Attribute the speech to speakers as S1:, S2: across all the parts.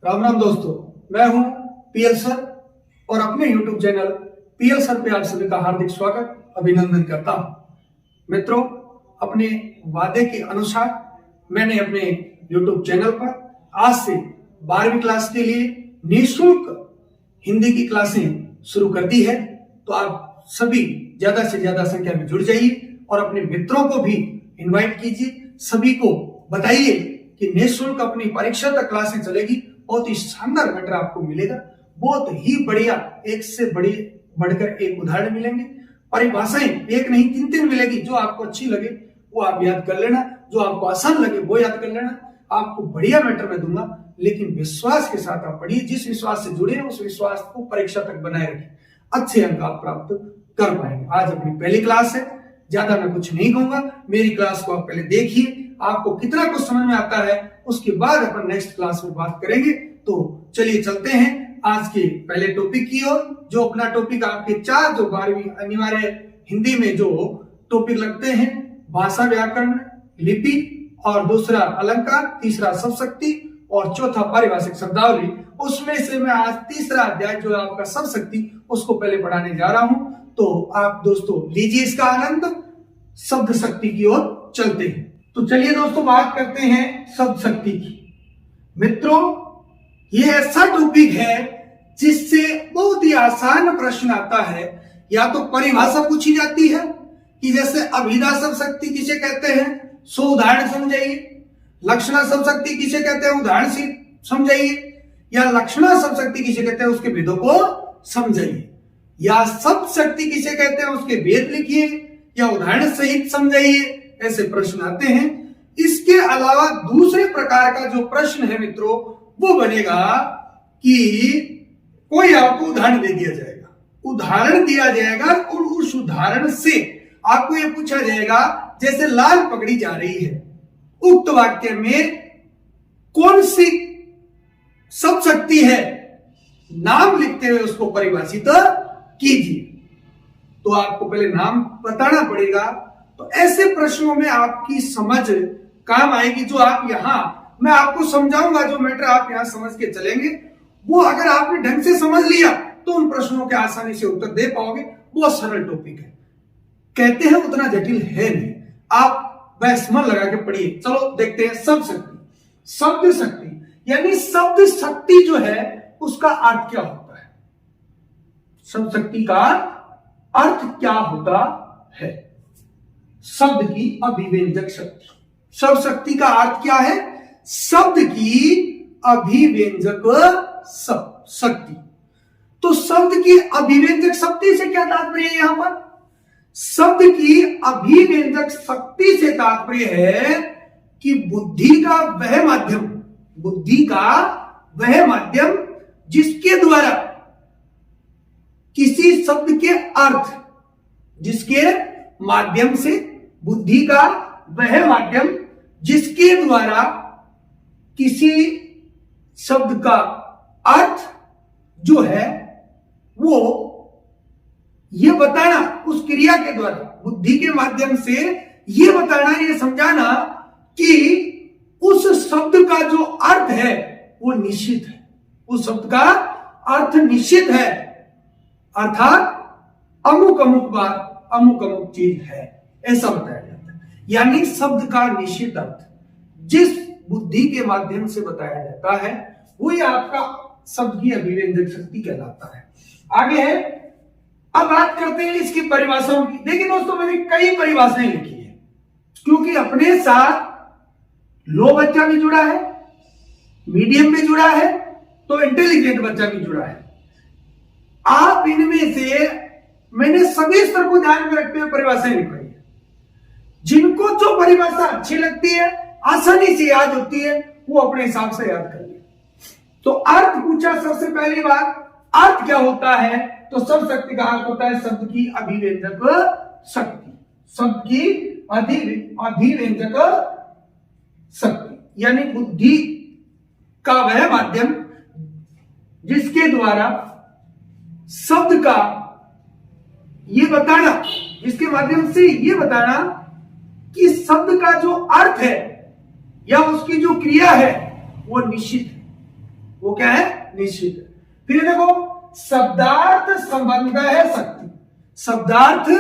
S1: राम राम दोस्तों, मैं हूं पीएल सर और अपने YouTube चैनल पीएल सर पे आप सभी का हार्दिक स्वागत अभिनंदन करता हूं। मित्रों, अपने वादे के अनुसार मैंने अपने YouTube चैनल पर आज से 12वीं क्लास के लिए निःशुल्क हिंदी की क्लासें शुरू कर दी है। तो आप सभी ज्यादा से ज्यादा संख्या में जुड़ जाइए और अपने मित्रों को भी इनवाइट कीजिए। सभी को बताइए कि निःशुल्क अपनी परीक्षा तक क्लासें चलेगी। बहुत ही शानदार मैटर आपको मिलेगा, बहुत ही बढ़िया, एक से बढ़कर एक उदाहरण मिलेंगे। परिभाषाएं एक नहीं 3 मिलेगी। जो आपको अच्छी लगे वो आप याद कर लेना, जो आपको आसान लगे वो याद कर लेना। आपको बढ़िया मैटर मैं दूंगा, लेकिन विश्वास के साथ आप पढ़िए। जिस विश्वास से जुड़े हैं उस विश्वास को परीक्षा तक बनाए रखें, अच्छे अंक आप प्राप्त कर पाएंगे। आज अपनी पहली क्लास है, ज्यादा मैं कुछ नहीं कहूंगा। मेरी क्लास को आप पहले देखिए, आपको कितना कुछ समझ में आता है उसके बाद अपन नेक्स्ट क्लास में बात करेंगे। तो चलिए चलते हैं आज के पहले टॉपिक की ओर। जो अपना टॉपिक आपके 4 जो 12वीं अनिवार्य हिंदी में जो टॉपिक लगते हैं, भाषा व्याकरण लिपि और दूसरा अलंकार, तीसरा शब्द शक्ति और चौथा पारिभाषिक शब्दावली, उसमें से मैं आज तीसरा अध्याय जो आपका शब्द शक्ति उसको पहले पढ़ाने जा रहा हूं। तो आप दोस्तों लीजिए इसका आनंद। शब्द शक्ति की ओर चलते हैं। तो चलिए दोस्तों बात करते हैं शब्द शक्ति की। मित्रों, ये ऐसा टॉपिक है जिससे बहुत ही आसान प्रश्न आता है। या तो परिभाषा पूछी जाती है कि जैसे अभिधा शब्द शक्ति किसे कहते हैं, सो उदाहरण समझाइए। लक्षणा शब्द शक्ति किसे कहते हैं, उदाहरण से समझाइए। या लक्षणा शब्द शक्ति किसे कहते हैं, उसके भेदों को समझाइए। या शब्द शक्ति किसे कहते हैं, उसके भेद लिखिए या उदाहरण सहित समझाइए। ऐसे प्रश्न आते हैं। इसके अलावा दूसरे प्रकार का जो प्रश्न है मित्रों, वो बनेगा कि कोई आपको उदाहरण दे दिया जाएगा, उदाहरण दिया जाएगा और उस उदाहरण से आपको यह पूछा जाएगा जैसे लाल पकड़ी जा रही है, उक्त वाक्य में कौन सी शब्द शक्ति है, नाम लिखते हुए उसको परिभाषित कीजिए। तो आपको पहले नाम बताना पड़ेगा। तो ऐसे प्रश्नों में आपकी समझ काम आएगी। जो आप यहां मैं आपको समझाऊंगा, जो मैटर आप यहां समझ के चलेंगे, वो अगर आपने ढंग से समझ लिया तो उन प्रश्नों के आसानी से उत्तर दे पाओगे। बहुत सरल टॉपिक है, कहते हैं उतना जटिल है नहीं। आप बस मन लगा के पढ़िए। चलो देखते हैं शब्द शक्ति। शब्द शक्ति यानी शब्द शक्ति जो है उसका अर्थ क्या होता है, शब्द शक्ति का अर्थ क्या होता है। शब्द की अभिव्यंजक शक्ति। शब्द शक्ति का अर्थ क्या है, शब्द की अभिव्यंजक शक्ति। तो शब्द की अभिव्यंजक शक्ति से क्या तात्पर्य है, यहां पर शब्द की अभिव्यंजक शक्ति से तात्पर्य है कि बुद्धि का वह माध्यम, बुद्धि का वह माध्यम जिसके द्वारा किसी शब्द के अर्थ, जिसके माध्यम से, बुद्धि का वह माध्यम जिसके द्वारा किसी शब्द का अर्थ जो है वो ये बताना, उस क्रिया के द्वारा, बुद्धि के माध्यम से ये बताना, ये समझाना कि उस शब्द का जो अर्थ है वो निश्चित है, उस शब्द का अर्थ निश्चित है, अर्थात अमुक अमुक बात अमुक अमुक चीज है, ऐसा बताया जाता है। यानी शब्द का निश्चित अर्थ जिस बुद्धि के माध्यम से बताया जाता है वही आपका शब्द की अभिव्यंजक शक्ति कहलाता है। आगे है, अब बात करते हैं इसकी परिभाषाओं की। देखिए दोस्तों, मैंने कई परिभाषाएं लिखी है क्योंकि अपने साथ लो बच्चा भी जुड़ा है, मीडियम भी जुड़ा है, तो इंटेलिजेंट बच्चा भी जुड़ा है। आप इनमें से मैंने सभी स्तर को ध्यान में रखते हुए परिभाषाएं लिखी है। जिनको जो परिभाषा अच्छी लगती है, आसानी से याद होती है, वो अपने हिसाब से याद करिए। तो अर्थ पूछा सबसे पहली बात, अर्थ क्या होता है, तो शब्द शक्ति का अर्थ होता है शब्द की अभिव्यंजक शक्ति, शब्द की अभिव्यंजक शक्ति यानी बुद्धि का वह माध्यम जिसके द्वारा शब्द का ये बताना, जिसके माध्यम से ये बताना कि शब्द का जो अर्थ है या उसकी जो क्रिया है वो निश्चित है, वो क्या है, निश्चित है। फिर देखो शब्दार्थ संबंध है शक्ति, शब्दार्थ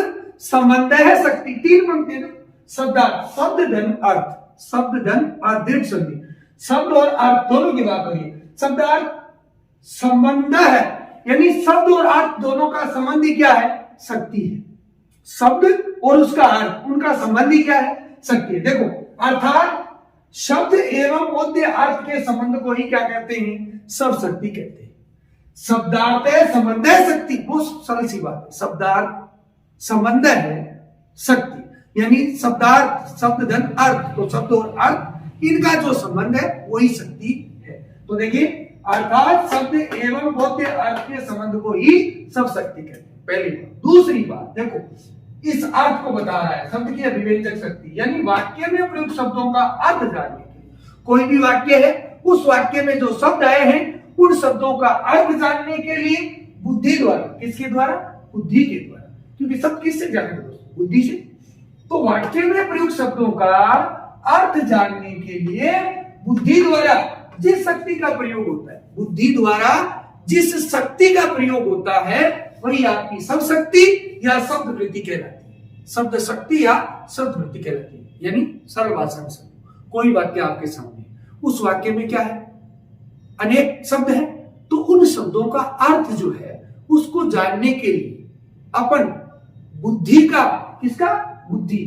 S1: संबंध है शक्ति, 3 पंक्ति ना। शब्दार्थ, शब्द धन अर्थ, शब्द धन अर्थ दीर्घ संधि, शब्द और अर्थ दोनों की बात हो रही है। शब्दार्थ संबंध है, यानी शब्द और अर्थ दोनों का संबंधी क्या है, शक्ति है। शब्द और उसका अर्थ, उनका संबंधी क्या है, शक्ति है। देखो अर्थात शब्द एवं बोध्य अर्थ के संबंध को ही क्या कहते हैं, सब शक्ति कहते हैं। शब्दार्थ है संबंध है शक्ति, बहुत सरल सी बात है। शब्दार्थ संबंध है शक्ति, यानी शब्दार्थ शब्द धन अर्थ, तो शब्द और अर्थ इनका जो संबंध है वही शक्ति है। तो देखिए अर्थात शब्द एवं बोध्य अर्थ के संबंध को ही सब शक्ति कहते हैं, पहली बात। दूसरी बात देखो, इस अर्थ को बता रहा है शब्द की अभिव्यंजक शक्ति, यानी वाक्य में प्रयुक्त शब्दों का अर्थ जानने के लिए। कोई भी वाक्य है, उस वाक्य में जो शब्द आए हैं उन शब्दों का अर्थ जानने के लिए बुद्धि द्वारा, किसके द्वारा, बुद्धि के द्वारा, क्योंकि शब्द किससे जाने दोस्तों, बुद्धि से। तो वाक्य में प्रयुक्त शब्दों का अर्थ जानने के लिए बुद्धि द्वारा जिस शक्ति का प्रयोग होता है, बुद्धि द्वारा जिस शक्ति का प्रयोग होता है वही आपकी शब्द शक्ति या शब्द वृत्ति कहलाती है। शब्द शक्ति या शब्द वृत्ति कहलाती है, यानी सरल भाषा में समझो, कोई वाक्य आपके सामने, उस वाक्य में क्या है, अनेक शब्द हैं, तो उन शब्दों का अर्थ जो है उसको जानने के लिए अपन बुद्धि का, किसका, बुद्धि,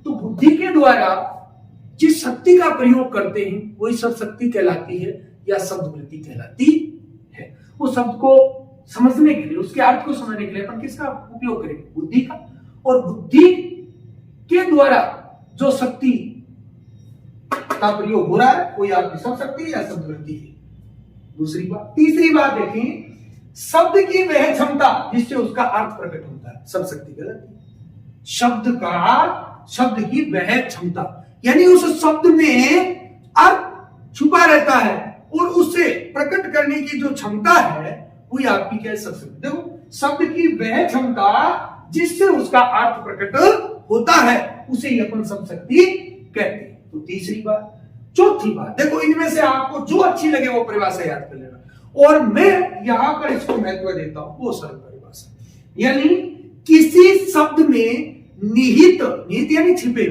S1: तो बुद्धि के द्वारा जिस शक्ति का प्रयोग करते हैं वही शब्द शक्ति कहलाती है या शब्द वृत्ति कहलाती है। वो शब्द को समझने के लिए, उसके अर्थ को समझने के लिए अपन किसका उपयोग करेंगे, बुद्धि का। और बुद्धि के द्वारा जो शक्ति का प्रयोग हो रहा है कोई आपकी शब्द शक्ति या शब्द वृत्ति है। दूसरी बात, तीसरी बात देखिए, शब्द की वह क्षमता जिससे उसका अर्थ प्रकट होता है, शब्द शक्ति कहलाती है। शब्द का, शब्द की वह क्षमता, यानी उस शब्द में अर्थ छुपा रहता है और उसे प्रकट करने की जो क्षमता है वही आपकी क्या है, शब्द शक्ति। देखो शब्द की वह क्षमता जिससे उसका अर्थ प्रकट होता है उसे ही अपन शब्द शक्ति कहते हैं। तो तीसरी बात। चौथी बात देखो, इनमें से आपको जो अच्छी लगे वो परिभाषा याद कर लेना, और मैं यहां पर इसको महत्व देता हूं, वो सरल परिभाषा, यानी किसी शब्द में निहित, निहित यानी छिपे,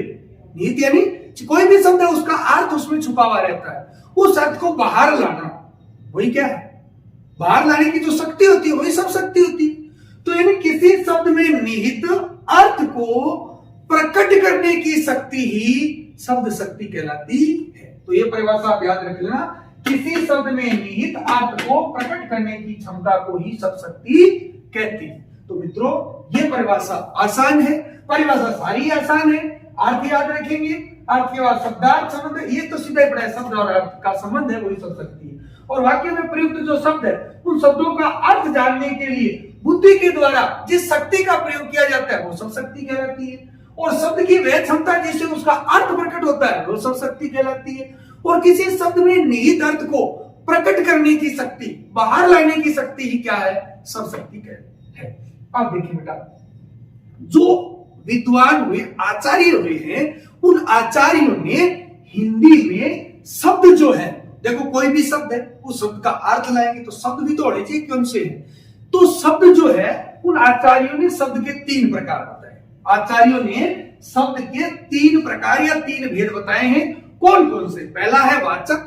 S1: निहित यानी कोई भी शब्द है उसका अर्थ उसमें छुपा हुआ रहता है, उस अर्थ को बाहर लाना वही क्या है, बाहर लाने की जो शक्ति होती है वही सब शक्ति होती है। तो यानी किसी शब्द में निहित अर्थ को प्रकट करने की शक्ति ही शब्द शक्ति कहलाती है। तो ये परिभाषा आप याद रख लेना, किसी शब्द में निहित अर्थ को प्रकट करने की क्षमता को ही शब्द शक्ति कहते हैं। तो मित्रों ये परिभाषा आसान है, परिभाषा सारी आसान है, अर्थ याद रखेंगे, अर्थ के बाद शब्दार्थ संबंध, ये तो सीधा ही पड़ा है, शब्द और अर्थ का संबंध है वही शब्द शक्ति है। और वाक्य में प्रयुक्त जो शब्द है उन शब्दों का अर्थ जानने के लिए बुद्धि के द्वारा जिस शक्ति का प्रयोग किया जाता है वो शब्द शक्ति कहलाती है। और शब्द की वह क्षमता जिससे उसका अर्थ प्रकट होता है वो शब्द शक्ति कहलाती है। और किसी शब्द में निहित अर्थ को प्रकट करने की शक्ति, बाहर लाने की शक्ति ही क्या है, शब्द शक्ति कहते हैं। अब देखिए बेटा, जो विद्वान हुए, आचार्य हुए हैं, उन आचार्यों ने हिंदी में शब्द जो है, देखो कोई भी शब्द है उस शब्द का अर्थ लाएंगे तो शब्द भी तो होने चाहिए, कौन से है, तो शब्द जो है उन आचार्यों ने शब्द के 3 प्रकार बताए। आचार्यों ने शब्द के 3 प्रकार या 3 भेद बताए हैं। कौन कौन से? पहला है वाचक,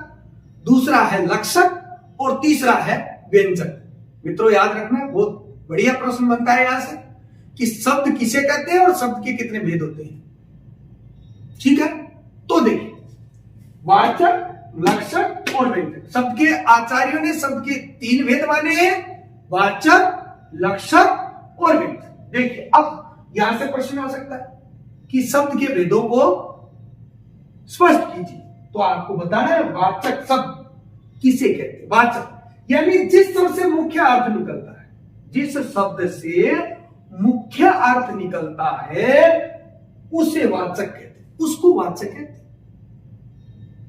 S1: दूसरा है लक्षक और तीसरा है व्यंजक। मित्रों याद रखना, बहुत बढ़िया प्रश्न बनता है यहां से कि शब्द किसे कहते हैं और शब्द के कितने भेद होते हैं। ठीक है, तो देखिए वाचक, लक्षक और व्यंजक, शब्द के आचार्यों ने शब्द के 3 भेद माने हैं, वाचक, लक्षक और व्यंजक। देखिए अब यहां से प्रश्न आ सकता है कि शब्द के भेदों को स्पष्ट कीजिए, तो आपको बताना है वाचक शब्द किसे कहते हैं। वाचक यानी जिस शब्द से मुख्य अर्थ निकलता है, जिस शब्द से मुख्य अर्थ निकलता है उसे वाचक कहते हैं, उसको वाचक कहते हैं।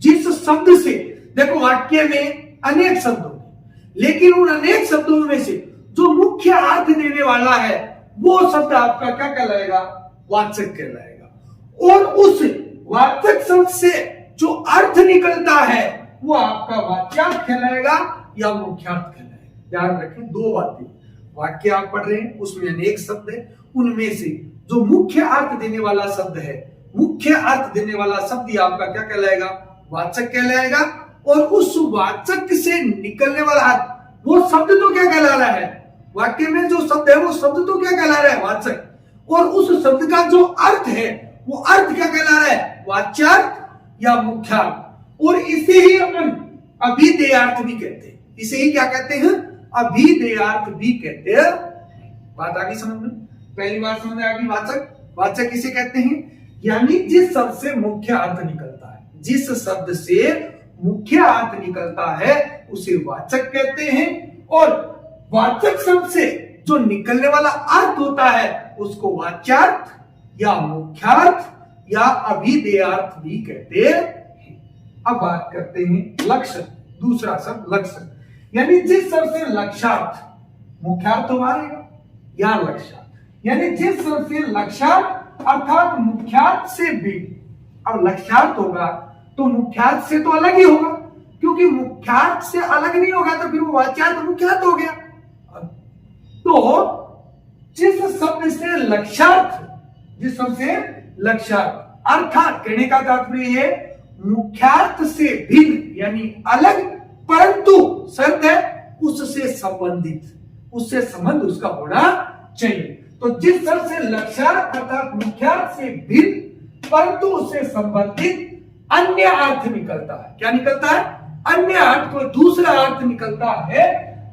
S1: जिस शब्द से, देखो वाक्य में अनेक शब्द होंगे, लेकिन उन अनेक शब्दों में से जो मुख्य अर्थ देने वाला है वो शब्द आपका क्या कहलाएगा, वाचक कहलाएगा। और उस वाचक शब्द से जो अर्थ निकलता है वो आपका वाच्यार्थ कहलाएगा या मुख्यार्थ कहलाएगा। ध्यान रखें, दो बातें, वाक्य आप पढ़ रहे हैं उसमें अनेक शब्द है, उनमें से जो मुख्य अर्थ देने वाला शब्द है, मुख्य अर्थ देने वाला शब्द आपका क्या कहलाएगा, वाचक कहलाएगा। और उस वाचक से निकलने वाला अर्थ, वो शब्द तो क्या कहला रहा है, वाक्य में जो शब्द है वो शब्द तो क्या कहला रहा है, वाचक। और उस शब्द का जो अर्थ है वो अर्थ क्या कहला रहा है, वाच्यार्थ या मुख्यार्थ। और इसे ही अपन अभिधेयार्थ भी कहते हैं, इसे ही क्या कहते हैं, अभिधेयार्थ भी कहते हैं। बात आ गई समझ में, पहली बार समझ में आ गई। वाचक, वाचक किसे कहते हैं, यानी जिस शब्द से मुख्य अर्थ निकलता है, जिस शब्द से मुख्य अर्थ निकलता है उसे वाचक कहते हैं। और वाचक शब्द से जो निकलने वाला अर्थ होता है उसको वाच्यार्थ या मुख्यार्थ या अभिधेयार्थ भी कहते हैं। अब बात करते हैं लक्षण, दूसरा शब्द लक्षण, यानी जिस शब्द से लक्ष्यार्थ, मुख्यार्थ तो मारेगा या लक्ष्यार्थ, यानी जिस शब्द से लक्ष्यार्थ अर्थात मुख्यार्थ से भी, अब लक्ष्यार्थ होगा तो मुख्यार्थ से तो अलग ही होगा, क्योंकि मुख्यार्थ से अलग नहीं होगा तो फिर वो वाच्यार्थ मुख्यार्थ हो गया। तो जिस शब्द से लक्ष्यार्थ, जिस शब्द से लक्ष्यार्थ अर्थात कहने का तात्पर्य है मुख्यार्थ से भिन्न यानी अलग, परंतु शर्त है उससे संबंधित, उससे संबंध उसका होना चाहिए। तो जिस शब्द से लक्ष्यार्थ अर्थात मुख्यार्थ से भिन्न परंतु उससे संबंधित अन्य अर्थ निकलता है, क्या निकलता है, अन्य अर्थ, को दूसरा अर्थ निकलता है,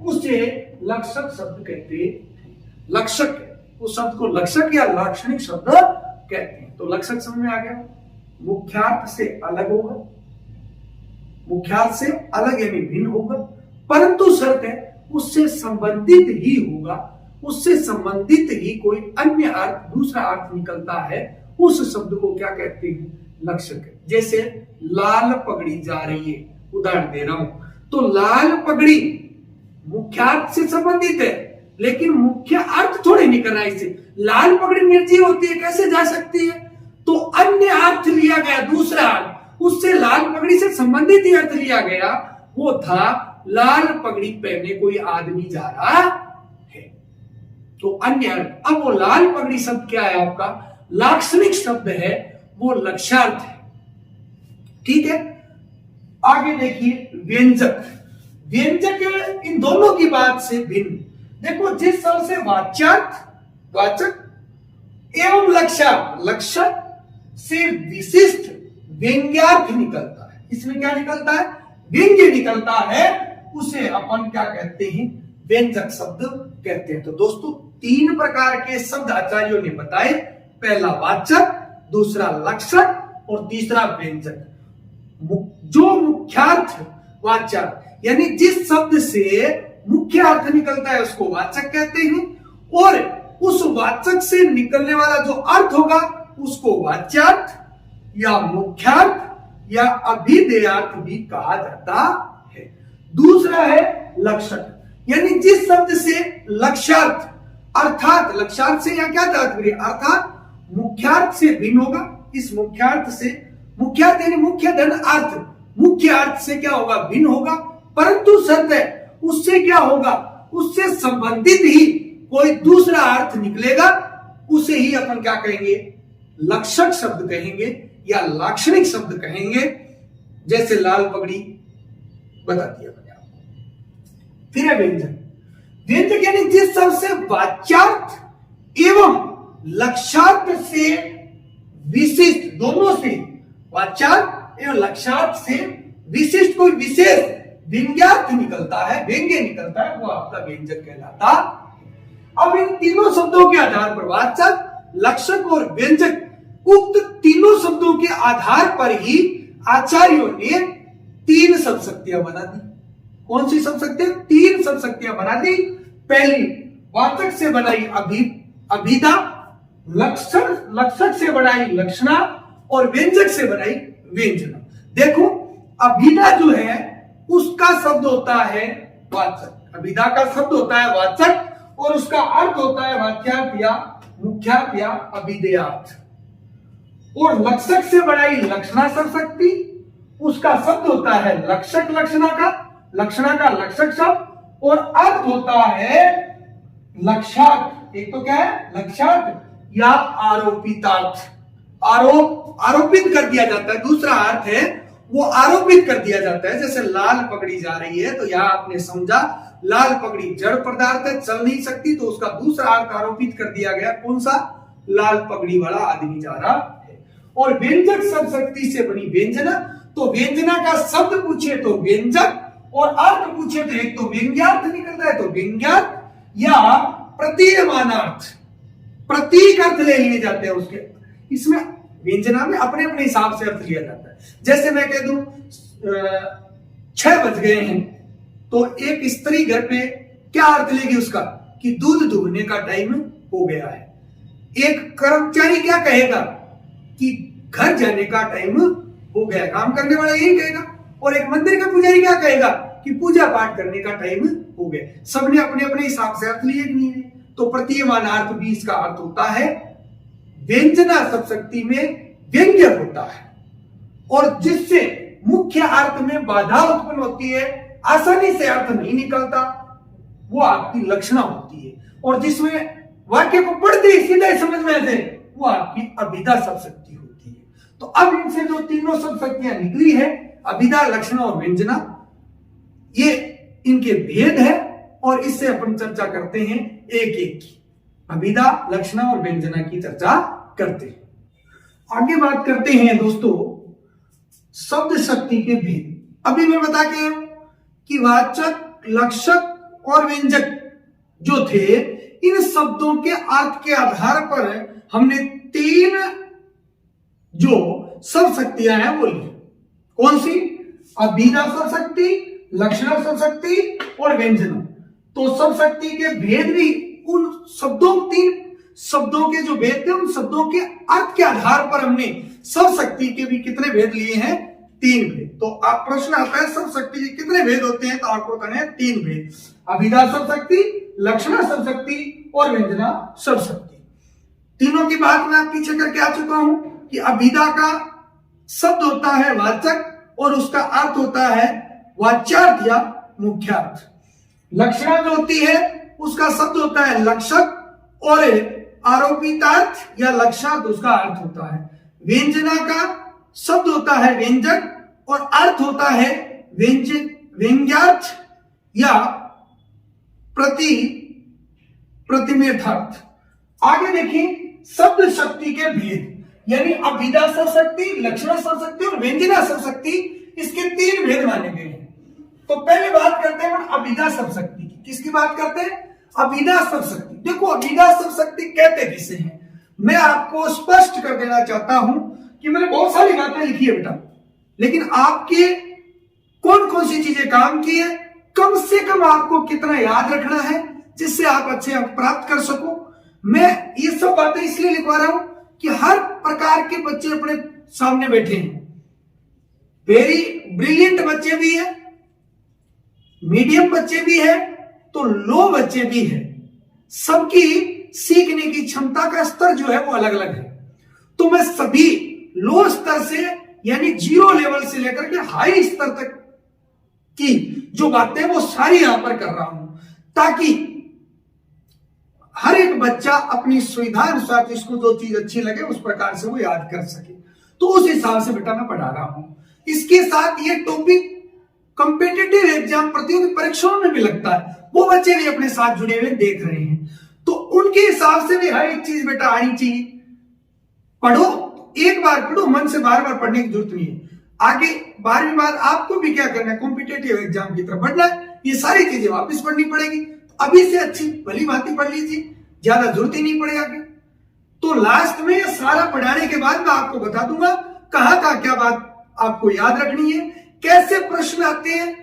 S1: उसे लक्षक शब्द कहते हैं। लक्षक, उस शब्द को लक्षक या लाक्षणिक शब्द कहते हैं। तो लक्षक समझ में आ गया, मुख्यार्थ से अलग होगा, मुख्यार्थ से अलग यानी भिन्न होगा, परंतु शर्त है उससे संबंधित ही होगा, उससे संबंधित ही कोई अन्य अर्थ, दूसरा अर्थ निकलता है, उस शब्द को क्या कहते हैं, लक्षक। जैसे लाल पगड़ी जा रही है, उदाहरण दे रहा हूं, तो लाल पगड़ी मुख्यार्थ से संबंधित है लेकिन मुख्य अर्थ थोड़े निकल रहा है इससे। लाल पगड़ी निर्जीव होती है, कैसे जा सकती है, तो अन्य अर्थ लिया गया, दूसरा अर्थ, उससे लाल पगड़ी से संबंधित ही अर्थ लिया गया, वो था लाल पगड़ी पहने कोई आदमी जा रहा है, तो अन्य अर्थ। अब वो लाल पगड़ी शब्द क्या है आपका, लाक्षणिक शब्द है, वो लक्ष्यार्थ है, ठीक है। आगे देखिए व्यंजक, व्यंजक इन दोनों की बात से भिन्न। देखो जिस शब्द से वाच्यार्थ, वाचक एवं लक्ष्यार्थ, लक्षक से विशिष्ट व्यंग्यार्थ निकलता है, इसमें क्या निकलता है, व्यंग्य निकलता है, उसे अपन क्या कहते हैं, व्यंजक शब्द कहते हैं। तो दोस्तों तीन प्रकार के शब्द आचार्यों ने बताए, पहला वाचक, दूसरा लक्षक और तीसरा व्यंजक। जो मुख्यार्थ वाच्यार्थ यानी जिस शब्द से मुख्य अर्थ निकलता है उसको वाचक कहते हैं, और उस वाचक से निकलने वाला जो अर्थ होगा उसको वाच्यार्थ या मुख्यार्थ या अभिधेयार्थ भी कहा जाता है। दूसरा है लक्षक, यानी जिस शब्द से लक्ष्यार्थ अर्थात, लक्ष्यार्थ से या क्या तात्पर्य, अर्थात मुख्यार्थ से भिन्न होगा, इस मुख्यार्थ से, मुख्यार्थ यानी मुख्य धन अर्थ, मुख्य अर्थ से क्या होगा, भिन्न होगा, परंतु शर्त है उससे क्या होगा, उससे संबंधित ही कोई दूसरा अर्थ निकलेगा, उसे ही अपन क्या कहेंगे, लक्षक शब्द कहेंगे या लाक्षणिक शब्द कहेंगे। जैसे लाल पगड़ी बता दिया मैंने आपको। फिर है व्यंजक, व्यंजक यानी जिस शब्द से वाच्यार्थ एवं लक्ष्यार्थ से विशिष्ट, दोनों से वाच्यार्थ एवं लक्ष्यार्थ से विशिष्ट कोई विशेष व्यंग्यार्थ निकलता है, व्यंग्य निकलता है, वो आपका व्यंजक कहलाता। अब इन तीनों शब्दों के आधार पर, वाचक, लक्षक और व्यंजक, उक्त तीनों शब्दों के आधार पर ही आचार्यों ने तीन शब्द शक्तियां बना दी। कौन सी शब्द शक्तियां, तीन शब्द शक्तियां बना दी। पहली वाचक से बनाई अभिधा, लक्षक से बनाई लक्षणा और व्यंजक से बनाई व्यंजना। देखो अभिधा जो है उसका शब्द होता है वाचक, अभिधा का शब्द होता है वाचक और उसका अर्थ होता है वाच्यार्थ या मुख्यार्थ या अभिधेयार्थ। और लक्षक से बनाई लक्षणा शब्द शक्ति, उसका शब्द होता है लक्षक लक्षणा का लक्षणा का लक्षक शब्द और अर्थ होता है लक्षार्थ। एक तो क्या है लक्षार्थ या आरोपितार्थ, आरोपित कर दिया जाता है। दूसरा अर्थ है वो आरोपित कर दिया जाता है। जैसे लाल पगड़ी जा रही है तो यहां आपने समझा लाल पगड़ी जड़ पदार्थ है, चल नहीं सकती, तो उसका दूसरा अर्थ आरोपित कर दिया गया। कौन सा? लाल पगड़ी वाला आदमी जा रहा है। और व्यंजक शब्द शक्ति से बनी व्यंजना, तो व्यंजना का शब्द पूछे तो व्यंजक और अर्थ पूछे तो एक तो व्यंग्यार्थ निकलता है, तो व्यंग्यार्थ या प्रतीयमानार्थ, प्रतीक अर्थ ले लिए जाते हैं उसके। इसमें व्यंजना में अपने अपने हिसाब से अर्थ लिया जाता है। जैसे मैं कह दूं 6 बज गए हैं, तो एक स्त्री घर पे क्या अर्थ लेगी उसका कि दूध दुहने का टाइम हो गया है। एक कर्मचारी क्या कहेगा कि घर जाने का टाइम हो गया, काम करने वाला यही कहेगा। और एक मंदिर का पुजारी क्या कहेगा कि पूजा पाठ करने का टाइम हो गया। सबने अपने अपने हिसाब से अर्थ लिए नहीं है। तो प्रतीयमानार्थ भी इसका अर्थ होता है व्यंजना शब्द शक्ति में व्यंग्य होता है, और जिससे मुख्य अर्थ में बाधा उत्पन्न होती है, आसानी से अर्थ नहीं निकलता, वो आपकी लक्षणा होती है। और जिसमें वाक्य को पढ़ते ही सीधे समझ में आते वो आपकी अभिधा शब्द शक्ति होती है। तो अब इनसे जो तीनों शब्द शक्तियां निकली है, अभिधा, लक्षणा और व्यंजना, ये इनके भेद है और इससे अपन चर्चा करते हैं एक एक की। अभिधा, लक्षणा और व्यंजना की चर्चा करते हैं। आगे बात करते हैं दोस्तों शब्द शक्ति के भेद। अभी मैं बता के आया हूं कि वाचक, लक्षक और व्यंजक जो थे, इन शब्दों के अर्थ के आधार पर हमने 3 जो शब्द शक्तियां हैं वो ली। कौन सी? अभिधा शब्द शक्ति, लक्षणा शब्द शक्ति और व्यंजना। तो शब्द शक्ति के भेद भी उन शब्दों, 3 शब्दों के जो भेद थे, उन शब्दों के अर्थ के आधार पर हमने शब्द शक्ति के भी कितने भेद लिए हैं? 3 भेद। तो आप प्रश्न आता है शब्द शक्ति के कितने भेद होते हैं, तो आपको बताना है 3 भेद। अभिधा शब्द शक्ति, लक्षणा शब्द शक्ति और व्यंजना शब्द शक्ति। तीनों की बात मैं पीछे करके आ चुका हूं कि अभिधा का शब्द होता है वाचक और उसका अर्थ होता है वाच्यार्थ या मुख्यार्थ। लक्षणा जो होती है उसका शब्द होता है लक्षक और आरोपितार्थ या लक्षार्थ उसका अर्थ होता है। व्यंजना का शब्द होता है व्यंजक और अर्थ होता है व्यंग्यार्थ या प्रतिमेयार्थ। आगे देखिए शब्द शक्ति के भेद, यानी अभिधा शब्द शक्ति, लक्षणा शब्द शक्ति और व्यंजना शब्द शक्ति, इसके 3 भेद माने गए हैं। तो पहले बात करते हैं अभिधा शब्द शक्ति की। किसकी बात करते हैं? अभिधा शब्द शक्ति। देखो अभिधा शब्द शक्ति कहते किसे हैं, मैं आपको स्पष्ट कर देना चाहता हूं कि मैंने बहुत सारी बातें लिखी है बेटा, लेकिन आपके कौन कौन सी चीजें काम की है, कम से कम आपको कितना याद रखना है जिससे आप अच्छे अंक प्राप्त कर सको। मैं ये सब बातें इसलिए लिखवा रहा हूं कि हर प्रकार के बच्चे अपने सामने बैठे हैं। वेरी ब्रिलियंट बच्चे भी है, मीडियम बच्चे भी है, तो लो बच्चे भी है। सबकी सीखने की क्षमता का स्तर जो है वो अलग अलग है। तो मैं सभी लो स्तर से यानी 0 लेवल से लेकर के हाई स्तर तक की जो बातें वो सारी यहां पर कर रहा हूं, ताकि हर एक बच्चा अपनी सुविधा अनुसार जिसको जो चीज अच्छी लगे उस प्रकार से वो याद कर सके। तो उस हिसाब से बेटा मैं पढ़ा रहा हूं। इसके साथ ये टॉपिक कॉम्पिटिटिव एग्जाम, प्रतियोगी परीक्षाओं में भी लगता है, वो बच्चे भी अपने साथ जुड़े हुए देख रहे हैं। तो उनके हिसाब से भी हर एक चीज बेटा आनी चाहिए। पढ़ो, एक बार पढ़ो, मन से बार बार पढ़ने की जरूरत नहीं है। आगे 12वीं बार आपको भी क्या करना है, कॉम्पिटिटिव एग्जाम की तरफ बढ़ना है। ये सारी चीजें वापस पढ़नी पड़ेगी। अभी से अच्छी भली भांति पढ़ लीजिए, ज्यादा जरूरत ही नहीं पड़ेगा। तो लास्ट में सारा पढ़ाने के बाद मैं आपको बता दूंगा कहां का क्या बात आपको याद रखनी है, कैसे प्रश्न आते हैं,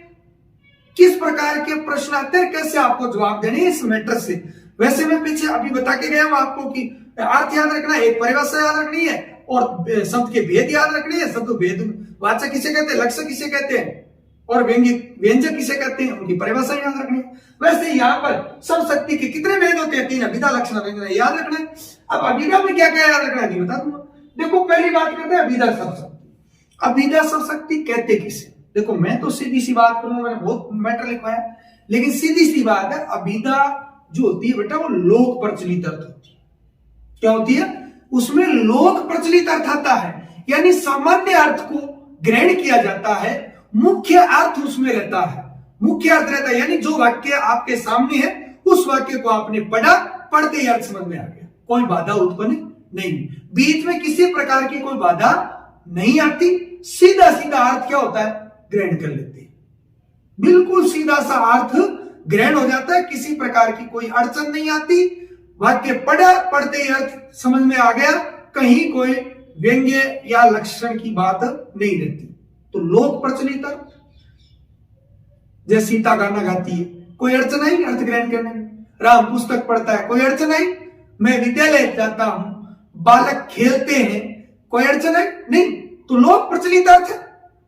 S1: किस प्रकार के प्रश्न आते हैं, कैसे आपको जवाब देने हैं इस मैटर से। वैसे मैं पीछे अभी बता के गया हूं आपको कि अर्थ याद रखना है, एक परिभाषा याद रखनी है और शब्द के भेद याद रखने हैं। शब्द भेद वाचक किसे कहते हैं, लक्षक किसे कहते हैं और व्यंजक किसे कहते हैं, उनकी परिभाषा याद रखनी है। वैसे यहाँ पर शब्द शक्ति के कितने भेद होते हैं? 3, अभिधा, लक्षणा, व्यंजना, याद रखना है। अब अभिधा में क्या क्या याद रखना है बता दूंगा। देखो पहली बात करते हैं अभिधा शब्द शक्ति। अभिधा शब्द शक्ति कहते किसे? देखो मैं तो सीधी सी बात करूंगा, मैंने बहुत मैटर लिखवाया, लेकिन सीधी सी बात है, अभिधा जो होती है बेटा वो लोक प्रचलित अर्थ होती है। क्या होती है? उसमें लोक प्रचलित अर्थ आता है, यानी सामान्य अर्थ को ग्रहण किया जाता है, मुख्य अर्थ उसमें रहता है, मुख्य अर्थ रहता है, यानी जो वाक्य आपके सामने है उस वाक्य को आपने पढ़ा, पढ़ते ही अर्थ समझ में आ गया, कोई बाधा उत्पन्न नहीं, बीच में किसी प्रकार की कोई बाधा नहीं आती, सीधा सीधा अर्थ क्या होता है? ग्रहण कर लेते हैं, बिल्कुल सीधा सा अर्थ ग्रहण हो जाता है, किसी प्रकार की कोई अड़चन नहीं आती, वाक्य पढ़ा, पढ़ते ही अर्थ समझ में आ गया, कहीं कोई व्यंग्य या लक्षण की बात नहीं रहती। तो लोक प्रचलित अर्थ, जैसे सीता गाना गाती है, कोई अड़चन आई अर्थ ग्रहण करने में, राम पुस्तक पढ़ता है, कोई अड़चन आई, मैं विद्यालय जाता हूं, बालक खेलते हैं, कोई अड़चन आई नहीं, तो लोक प्रचलित अर्थ है,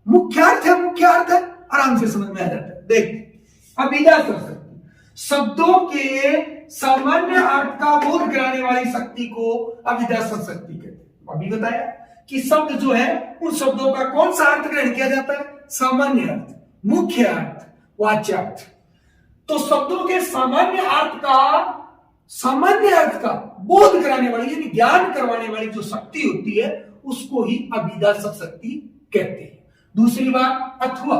S1: मुख्य अर्थ है, मुख्य अर्थ है, आराम से समझ में आ जाता है। देख अभिधा शक्ति, शब्दों के सामान्य अर्थ का बोध कराने वाली शक्ति को अभिधा शक्ति कहते हैं। अभी बताया कि शब्द जो है उन शब्दों का कौन सा अर्थ ग्रहण किया जाता है? सामान्य अर्थ, मुख्य अर्थ, वाच्यार्थ। तो शब्दों के सामान्य अर्थ का बोध कराने वाली यानी ज्ञान करवाने वाली जो शक्ति होती है उसको ही अभिधा शक्ति कहते हैं। दूसरी बात अथवा,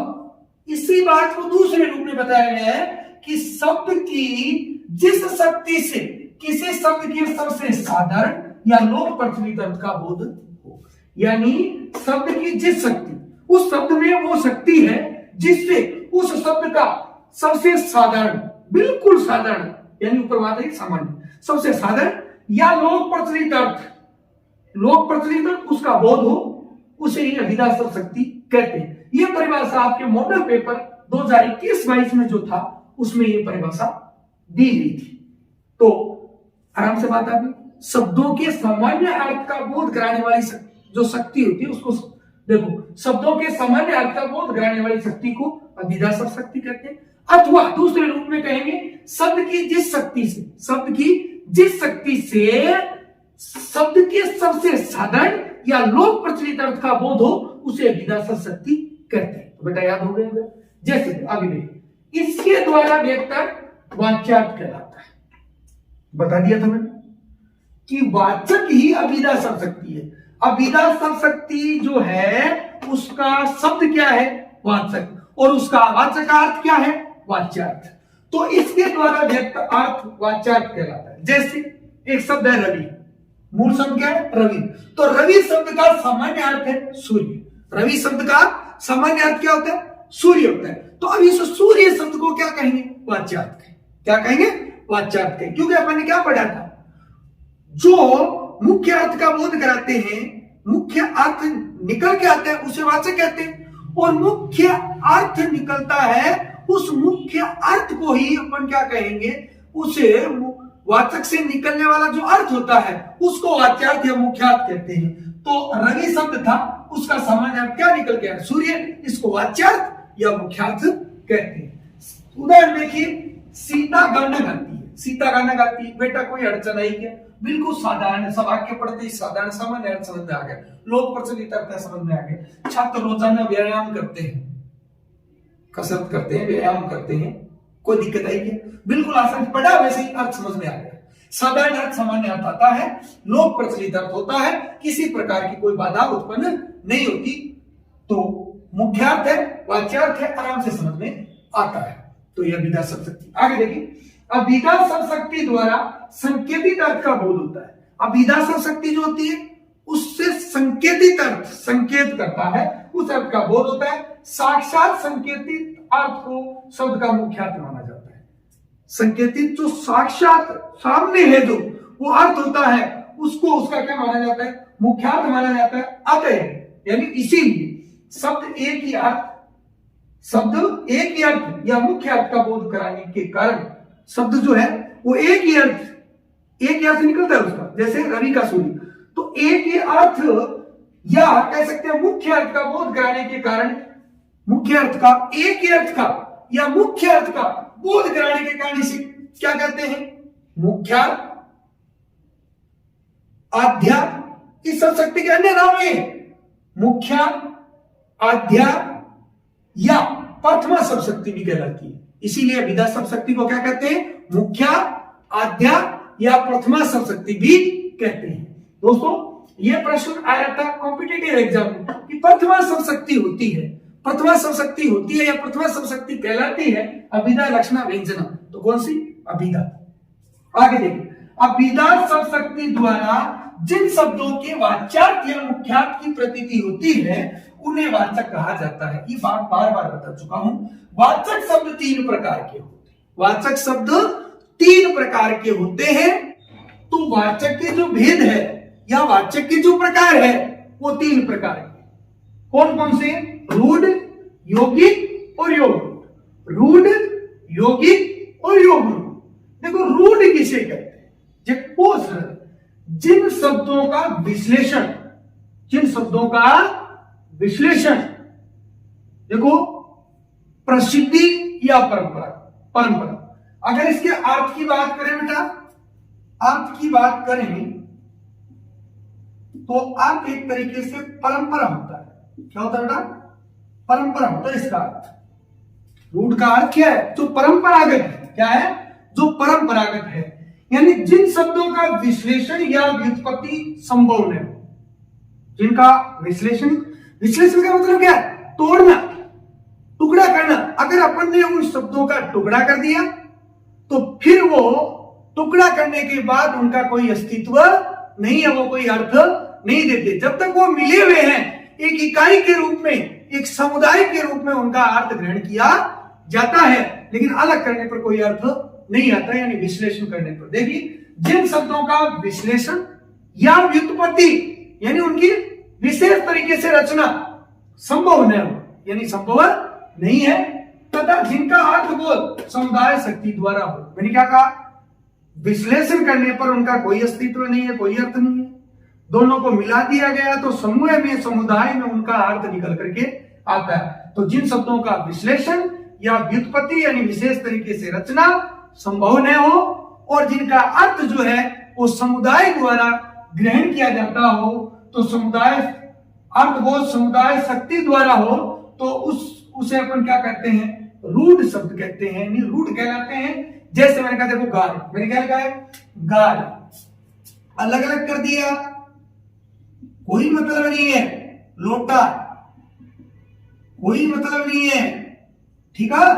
S1: इसी बात को दूसरे रूप में बताया गया है कि शब्द की जिस शक्ति से किसी शब्द की सबसे साधारण या लोक प्रचलित अर्थ का बोध हो, यानी शब्द की जिस शक्ति, उस शब्द में वो शक्ति है जिससे उस शब्द का सबसे साधारण, बिल्कुल साधारण, यानी ऊपर बात है सामान्य, सबसे साधारण या लोक प्रचलित अर्थ उसका बोध हो, उसे ही अभिधा शक्ति कहते हैं। यह परिभाषा आपके मॉडल पेपर 2021-22 में जो था उसमें यह परिभाषा दी गई थी। तो आराम से बात आ गई, शब्दों के सामान्य अर्थ का बोध कराने वाली जो शक्ति होती है उसको देखो, शब्दों के सामान्य अर्थ का बोध कराने वाली शक्ति को अभिधा शक्ति कहते हैं। अथवा दूसरे रूप में कहेंगे शब्द की जिस शक्ति से शब्द के सबसे साधारण या लोक प्रचलित अर्थ का बोध हो उसे अभिधा शक्ति कहते हैं। तो बेटा याद हो गया? जैसे आगे देखिए, इसके द्वारा व्यक्त वाच्यार्थ कहलाता है। बता दिया था मैंने कि वाचक ही अभिधा शक्ति है। अभिधा शक्ति जो है उसका शब्द क्या है? वाचक, और उसका वाचकार्थ क्या है? वाच्यार्थ। तो इसके द्वारा व्यक्त अर्थ वाच्यार्थ कहलाता है। जैसे एक शब्द है रवि, मूल शब्द क्या है? रवि। तो रवि शब्द का सामान्य अर्थ है सूर्य। रवि शब्द का सामान्य अर्थ क्या होता है? सूर्य होता है। तो अब इस सूर्य शब्द को क्या कहेंगे? वाच्यार्थ। क्या कहेंगे? वाच्यार्थ। क्योंकि अपन ने क्या पढ़ा था, जो मुख्य अर्थ का बोध कराते हैं, मुख्य अर्थ निकल के आते हैं उसे वाचक कहते हैं, और मुख्य अर्थ निकलता है, उस मुख्य अर्थ को ही अपन क्या कहेंगे? उसे वाचक से निकलने वाला जो अर्थ होता है उसको वाच्यार्थ या मुख्यार्थ कहते हैं। तो रवि शब्द था, उसका सामान्य अर्थ क्या निकल गया? सूर्य। इसको वाच्यार्थ या मुख्यार्थ कहते हैं। उदाहरण देखिए, सीता गाना गाती है। सीता गाना गाती है, बेटा कोई अड़चन आई क्या? बिल्कुल साधारण, सब वाक्य पढ़ते ही साधारण सामान्य अर्थ समझ में आ गया, लोक प्रचलित अर्थ समझ में आ गया। छात्र रोजाना व्यायाम करते हैं, कसरत करते हैं, व्यायाम करते हैं, कोई दिक्कत आई क्या? बिल्कुल आसान, पढ़ा वैसे ही अर्थ समझ में आ गया। साधारण अर्थ सामान्य अर्थ आता है, लोक प्रचलित अर्थ होता है, किसी प्रकार की कोई बाधा उत्पन्न नहीं होती। तो मुख्यार्थ है, वाच्यार्थ है, आराम से समझ में आता है। तो यह अभिधा शक्ति। आगे देखिए, अभिधा शक्ति द्वारा संकेतित अर्थ का बोध होता है। अभिधा शक्ति जो होती है उससे संकेतित अर्थ, संकेत करता है, उस अर्थ का बोध होता है। साक्षात संकेतित अर्थ को शब्द का मुख्यार्थ माना जाता है। संकेतित जो साक्षात सामने है जो वो अर्थ होता है उसको उसका क्या माना जाता है? मुख्यार्थ माना जाता है। अतः यानी इसीलिए शब्द एक ही अर्थ या मुख्य अर्थ का बोध कराने के कारण शब्द जो है वो एक ही अर्थ निकलता है उसका। जैसे रवि का सूर्य, तो एक ही अर्थ या कह सकते हैं मुख्य अर्थ का बोध कराने के कारण, मुख्य अर्थ का, एक ही अर्थ का या मुख्य अर्थ का बोध कराने के कारण इसे क्या कहते हैं? मुख्यार्थ, आध्यात्म। इस शक्ति के अन्य नाम है मुख्यार्थ, आध्यात्म या प्रथमा शब्द भी कहलाती है। इसीलिए अभिधा शब्द को क्या कहते हैं? मुख्या, आद्या या प्रथमा शब्द भी कहते हैं। दोस्तों, यह प्रश्न आया था कॉम्पिटिटिव एग्जाम में कि प्रथमा शब्द होती है, प्रथमा शब्द होती है या प्रथमा शब्द कहलाती है अभिधा, लक्षणा, व्यंजना। तो कौन सी? अभिधा। आगे देखिए, अभिधा शब्द द्वारा जिन शब्दों के वाच्यार्थ या मुख्यार्थ की प्रतीति होती है उन्हें वाचक कहा जाता है। ये बात बार बार बता चुका हूं। वाचक शब्द 3 प्रकार के होते हैं। वाचक शब्द 3 प्रकार के होते हैं। तो वाचक के जो भेद है या वाचक के जो प्रकार है वो 3 प्रकार के। कौन कौन से? रूढ़, यौगिक और योग। रूढ़, यौगिक और योग। देखो, रूढ़ किसे कहते हैं? जिन शब्दों का विश्लेषण, जिन शब्दों का विश्लेषण, देखो, प्रसिद्धि या परंपरा, परंपरा। अगर इसके अर्थ की बात करें बेटा, अर्थ की बात करें तो अर्थ एक तरीके से परंपरा होता है। क्या होता है बेटा? परंपरा होता है इसका अर्थ। रूढ़ का अर्थ क्या है? जो परंपरागत है। क्या है? जो परंपरागत है, यानी जिन शब्दों का विश्लेषण या व्युत्पत्ति संभव न हो, जिनका विश्लेषण, विश्लेषण का मतलब क्या है? तोड़ना, टुकड़ा करना। अगर अपन ने उन शब्दों का टुकड़ा कर दिया तो फिर वो टुकड़ा करने के बाद उनका कोई अस्तित्व नहीं है, वो कोई अर्थ नहीं देते। जब तक वो मिले हुए हैं एक इकाई के रूप में, एक समुदाय के रूप में उनका अर्थ ग्रहण किया जाता है, लेकिन अलग करने पर कोई अर्थ नहीं आता, यानी विश्लेषण करने पर। देखिए, जिन शब्दों का विश्लेषण या व्युत्पत्ति यानी उनकी विशेष तरीके से रचना संभव न हो, यानी संभव नहीं है, तथा जिनका अर्थबोध समुदाय शक्ति द्वारा हो। मैंने क्या कहा? विश्लेषण करने पर उनका कोई अस्तित्व नहीं है, कोई अर्थ नहीं है। दोनों को मिला दिया गया तो समूह में, समुदाय में उनका अर्थ निकल करके आता है। तो जिन शब्दों का विश्लेषण या व्युत्पत्ति यानी विशेष तरीके से रचना संभव न हो और जिनका अर्थ जो है वो समुदाय द्वारा ग्रहण किया जाता हो, तो समुदाय अर्थबोध समुदाय शक्ति द्वारा हो, तो उसे अपन क्या कहते हैं? रूढ़ शब्द कहते हैं, यानी रूढ़ कहलाते हैं। जैसे मैंने कहा, देखो, गाल, मैंने क्या लिखा है? गाल अलग अलग कर दिया, कोई मतलब नहीं है। लोटा, कोई मतलब नहीं है, ठीक है,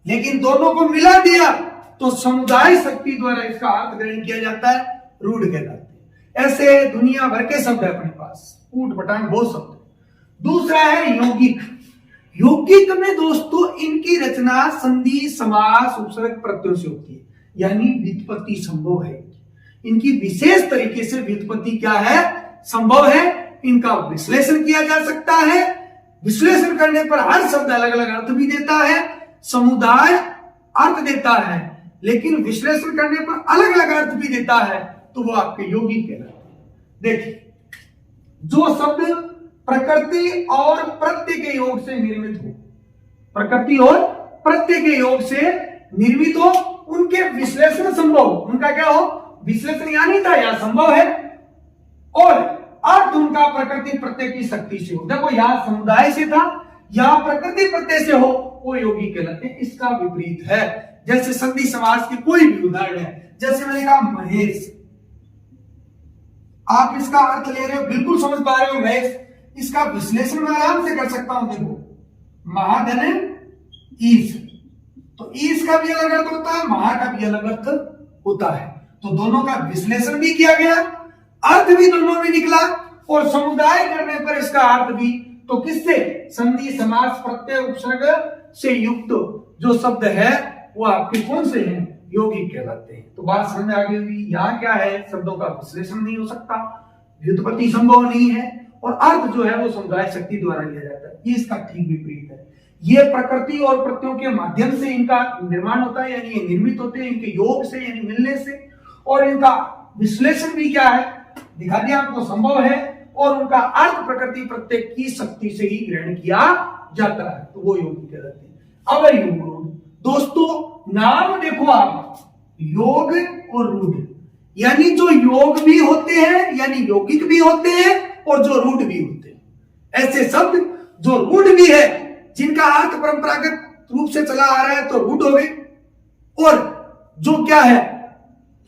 S1: लेकिन दोनों को मिला दिया तो समुदाय शक्ति द्वारा इसका अर्थ ग्रहण किया जाता है, रूढ़ कहलाते हैं। ऐसे दुनिया भर के शब्द है अपने पास, ऊट पटांग बहुत शब्द है। दूसरा है यौगिक। यौगिक में दोस्तों इनकी रचना संधि, समास, उपसर्ग, प्रत्ययों से होती है, यानी व्युत्पत्ति संभव है। इनकी विशेष तरीके से व्युत्पत्ति क्या है? संभव है। इनका विश्लेषण किया जा सकता है, विश्लेषण करने पर हर शब्द अलग अलग अर्थ भी देता है, समुदाय अर्थ देता है, लेकिन विश्लेषण करने पर अलग अलग अर्थ भी देता है, तो वो आपके यौगिक कहलाते हैं। देखिए, जो शब्द प्रकृति और प्रत्यय के योग से निर्मित हो, प्रकृति और प्रत्यय के योग से निर्मित हो, उनके विश्लेषण संभव, उनका क्या हो? विश्लेषण यानी था या संभव है, और अर्थ उनका प्रकृति प्रत्यय की शक्ति से हो। देखो, यहां समुदाय से था, यहां प्रकृति प्रत्यय से हो, वो यौगिक कहलाते हैं। इसका विपरीत है, जैसे संधि समास के कोई भी उदाहरण है, जैसे मैंने कहा महेश, आप इसका अर्थ ले रहे हो, बिल्कुल समझ पा रहे हो महेश, इसका विश्लेषण मैं आराम से कर सकता हूं। देखो, महाधन ईश, तो ईश का भी अलग अर्थ होता है, महा का भी अलग अर्थ होता है, तो दोनों का विश्लेषण भी किया गया, अर्थ भी दोनों में निकला, और समुदाय करने पर इसका अर्थ भी, तो किससे? संधि, समास, प्रत्यय, उपसर्ग से युक्त जो शब्द है वो आपके कौन से हैं? यौगिक कहलाते हैं। तो बात समझ में आ गई होगी। यहाँ क्या है? शब्दों का विश्लेषण नहीं हो सकता, व्युत्पत्ति संभव नहीं है, और अर्थ जो है वो समुदाय शक्ति द्वारा लिया जाता है। ये इसका ठीक विपरीत है। ये प्रकृति और प्रत्ययों के माध्यम से इनका निर्माण होता है, यानी ये निर्मित होते हैं इनके योग से, यानी मिलने से, और इनका विश्लेषण भी क्या है? दिखा दिया आपको, संभव है, और उनका अर्थ प्रकृति प्रत्यय की शक्ति से ही ग्रहण किया जाता है, तो वो यौगिक कहलाते हैं। अब योग, दोस्तों नाम देखो आप, योग और रूढ़, यानी जो योग भी होते हैं, यानी यौगिक भी होते हैं, और जो रूढ़ भी होते हैं। ऐसे शब्द जो रूढ़ भी है, जिनका अर्थ परंपरागत रूप से चला आ रहा है तो रूढ़ हो गए, और जो क्या है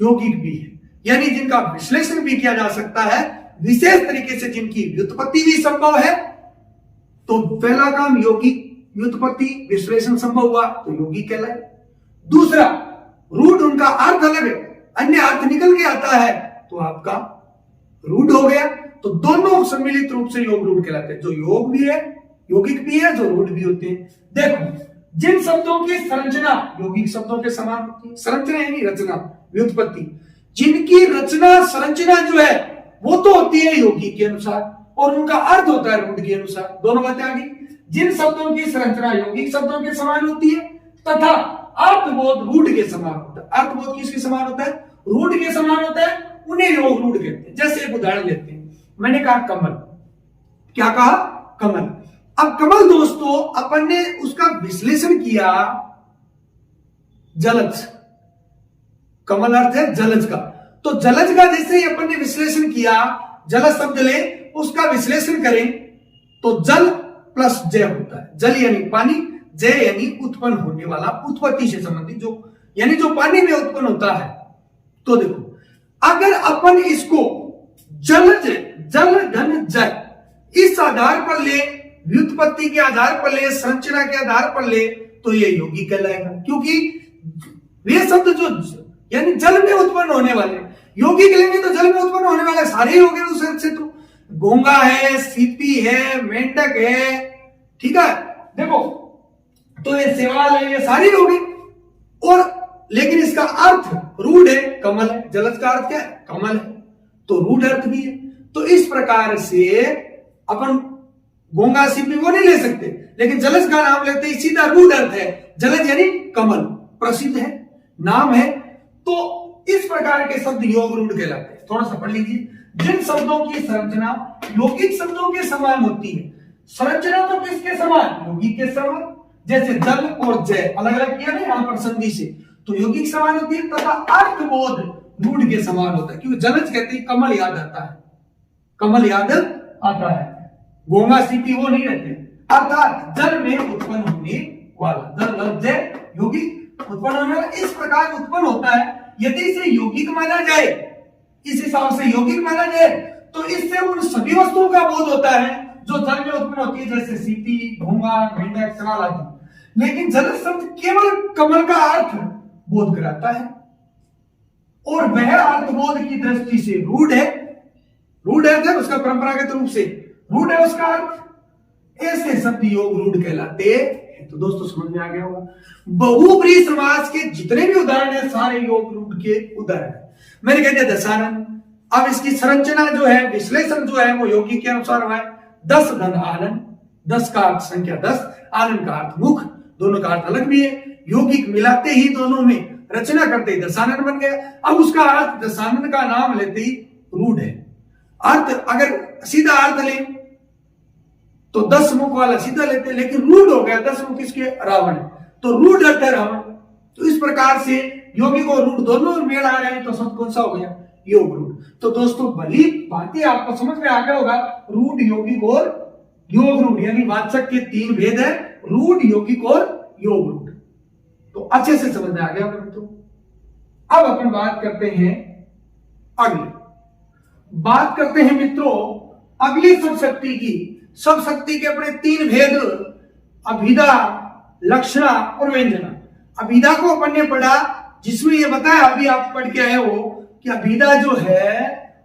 S1: यौगिक भी है, यानी जिनका विश्लेषण भी किया जा सकता है, विशेष तरीके से जिनकी व्युत्पत्ति भी संभव है। तो पहला काम यौगिक, व्युत्पत्ति, विश्लेषण संभव हुआ तो यौगिक कहलाए। दूसरा, रूढ़ उनका अर्थ अलग है, अन्य अर्थ निकल के आता है तो आपका रूढ़ हो गया। तो दोनों सम्मिलित रूप से योग रूढ़ कहलाते हैं, जो योग भी है, यौगिक भी है, जो रूढ़ भी होते हैं। देखो, जिन शब्दों की संरचना यौगिक शब्दों के समान होती है, संरचना यानी रचना, व्युत्पत्ति, जिनकी रचना संरचना जो है वो तो होती है यौगिक के अनुसार, और उनका अर्थ होता है रूढ़ के अनुसार। दोनों बातें आ गई। जिन शब्दों की संरचना यौगिक शब्दों के समान होती है तथा अर्थबोध रूढ़ के समान होता है। अर्थबोध किसके समान होता है? रूढ़ के समान होता है, उन्हें योग रूढ़ कहते हैं। जैसे एक उदाहरण लेते हैं, मैंने कहा कमल, क्या कहा? कमल। अब कमल दोस्तों अपन ने उसका विश्लेषण किया जलज, कमल अर्थ है जलज का, तो जलज का जैसे ही अपन ने विश्लेषण किया, जलज शब्द ले उसका विश्लेषण करें तो जल प्लस जय होता है। जल यानी पानी, जय यानी उत्पन्न होने वाला, उत्पत्ति से संबंधित, जो यानी जो पानी में उत्पन्न होता है। तो देखो, अगर अपन इसको जलज, जल धन जय इस आधार पर ले, व्युत्पत्ति के आधार पर ले, संरचना के आधार पर ले, तो ये यौगिक कहलाएगा, क्योंकि वे शब्द जो यानी जल में उत्पन्न होने वाले, यौगिक लेंगे तो जल में उत्पन्न होने वाले सारे हो गए उस अर्थ से। तो घोंगा है, सीपी है, मेंढक है, ठीक है, देखो, तो ये सेवाल है, ये सारी हो गई। और लेकिन इसका अर्थ रूढ़ है, कमल है। जलज का अर्थ क्या है? कमल है, तो रूढ़ अर्थ भी है। तो इस प्रकार से अपन घोंगा, सीपी वो नहीं ले सकते, लेकिन जलज का नाम लेते ही सीधा रूढ़ अर्थ है। जलज यानी कमल, प्रसिद्ध है, नाम है। तो इस प्रकार के शब्द योग रूढ़ कहलाते हैं। थोड़ा सा पढ़ लीजिए। जिन शब्दों की संरचना यौगिक शब्दों के समान होती है, संरचना तो किसके समान? यौगिक के समान। जैसे जल और जय अलग अलग किया ना यहां पर संधि से, तो यौगिक समान होती है, तथा अर्थबोध रूढ़ के समान होता है। क्योंकि जलज कहते हैं कमल याद आता है, कमल याद आता है, घोंगा सीपी वो नहीं रहते। अर्थात जल में उत्पन्न होने वाला, जल जय यौगिक उत्पन्न होने वाला, इस प्रकार उत्पन्न होता है। यदि इसे यौगिक माना जाए, इस हिसाब से यौगिक माना जाए, तो इससे उन सभी वस्तुओं का बोध होता है जो जल में उत्पन्न होती है, जैसे सीपी, घोंगा, मेंढक, सवाल आदि। लेकिन जल शब्द केवल कमल का अर्थ बोध कराता है, और वह अर्थबोध की दृष्टि से रूढ़ है। रूढ़ है उसका परंपरागत रूप से रूढ़ है उसका अर्थ। ऐसे शब्द योग रूढ़ कहलाते हैं। तो दोस्तों समझ में आ गया होगा, बहुब्रीहि समास के जितने भी उदाहरण है सारे योग रूढ़ के उदाहरण है। मैंने कह दिया दशानन। अब इसकी संरचना जो है, विश्लेषण जो है, वो यौगिक के अनुसार हुआ है। 10 धन आनंद, 10 का अर्थ संख्या 10, आनंद का अर्थ मुख, दोनों का अर्थ अलग भी है। यौगिक मिलाते ही दोनों में रचना करते ही दशानन बन गया। अब उसका अर्थ दशानन का नाम लेते ही रूढ़ है। अर्थ अगर सीधा अर्थ लें तो 10 मुख वाला सीधा लेते, लेकिन रूढ़ हो गया 10 मुख इसके रावण, तो रूढ़ अर्थ है रावण। तो इस प्रकार से यौगिक और रूढ़ दोनों मेल आ रहे हैं, तो सब कौन सा हो गया? योग रूढ़। तो दोस्तों भली बातें आपको समझ में आ गया होगा। रूढ़, यौगिक और योग रूढ़, यानी वाचक के 3 भेद है, रूढ़, यौगिक और योग रूढ़। तो अच्छे से समझ में आ गया होगा मित्रों। अब अपन बात करते हैं बात करते हैं मित्रों अगली सब शक्ति की। सब शक्ति के अपने 3 भेद, अभिधा, लक्षणा और व्यंजना। अभिधा को अपन ने पढ़ा, जिसमें ये बताया, अभी आप पढ़ के आए हो कि अभिधा जो है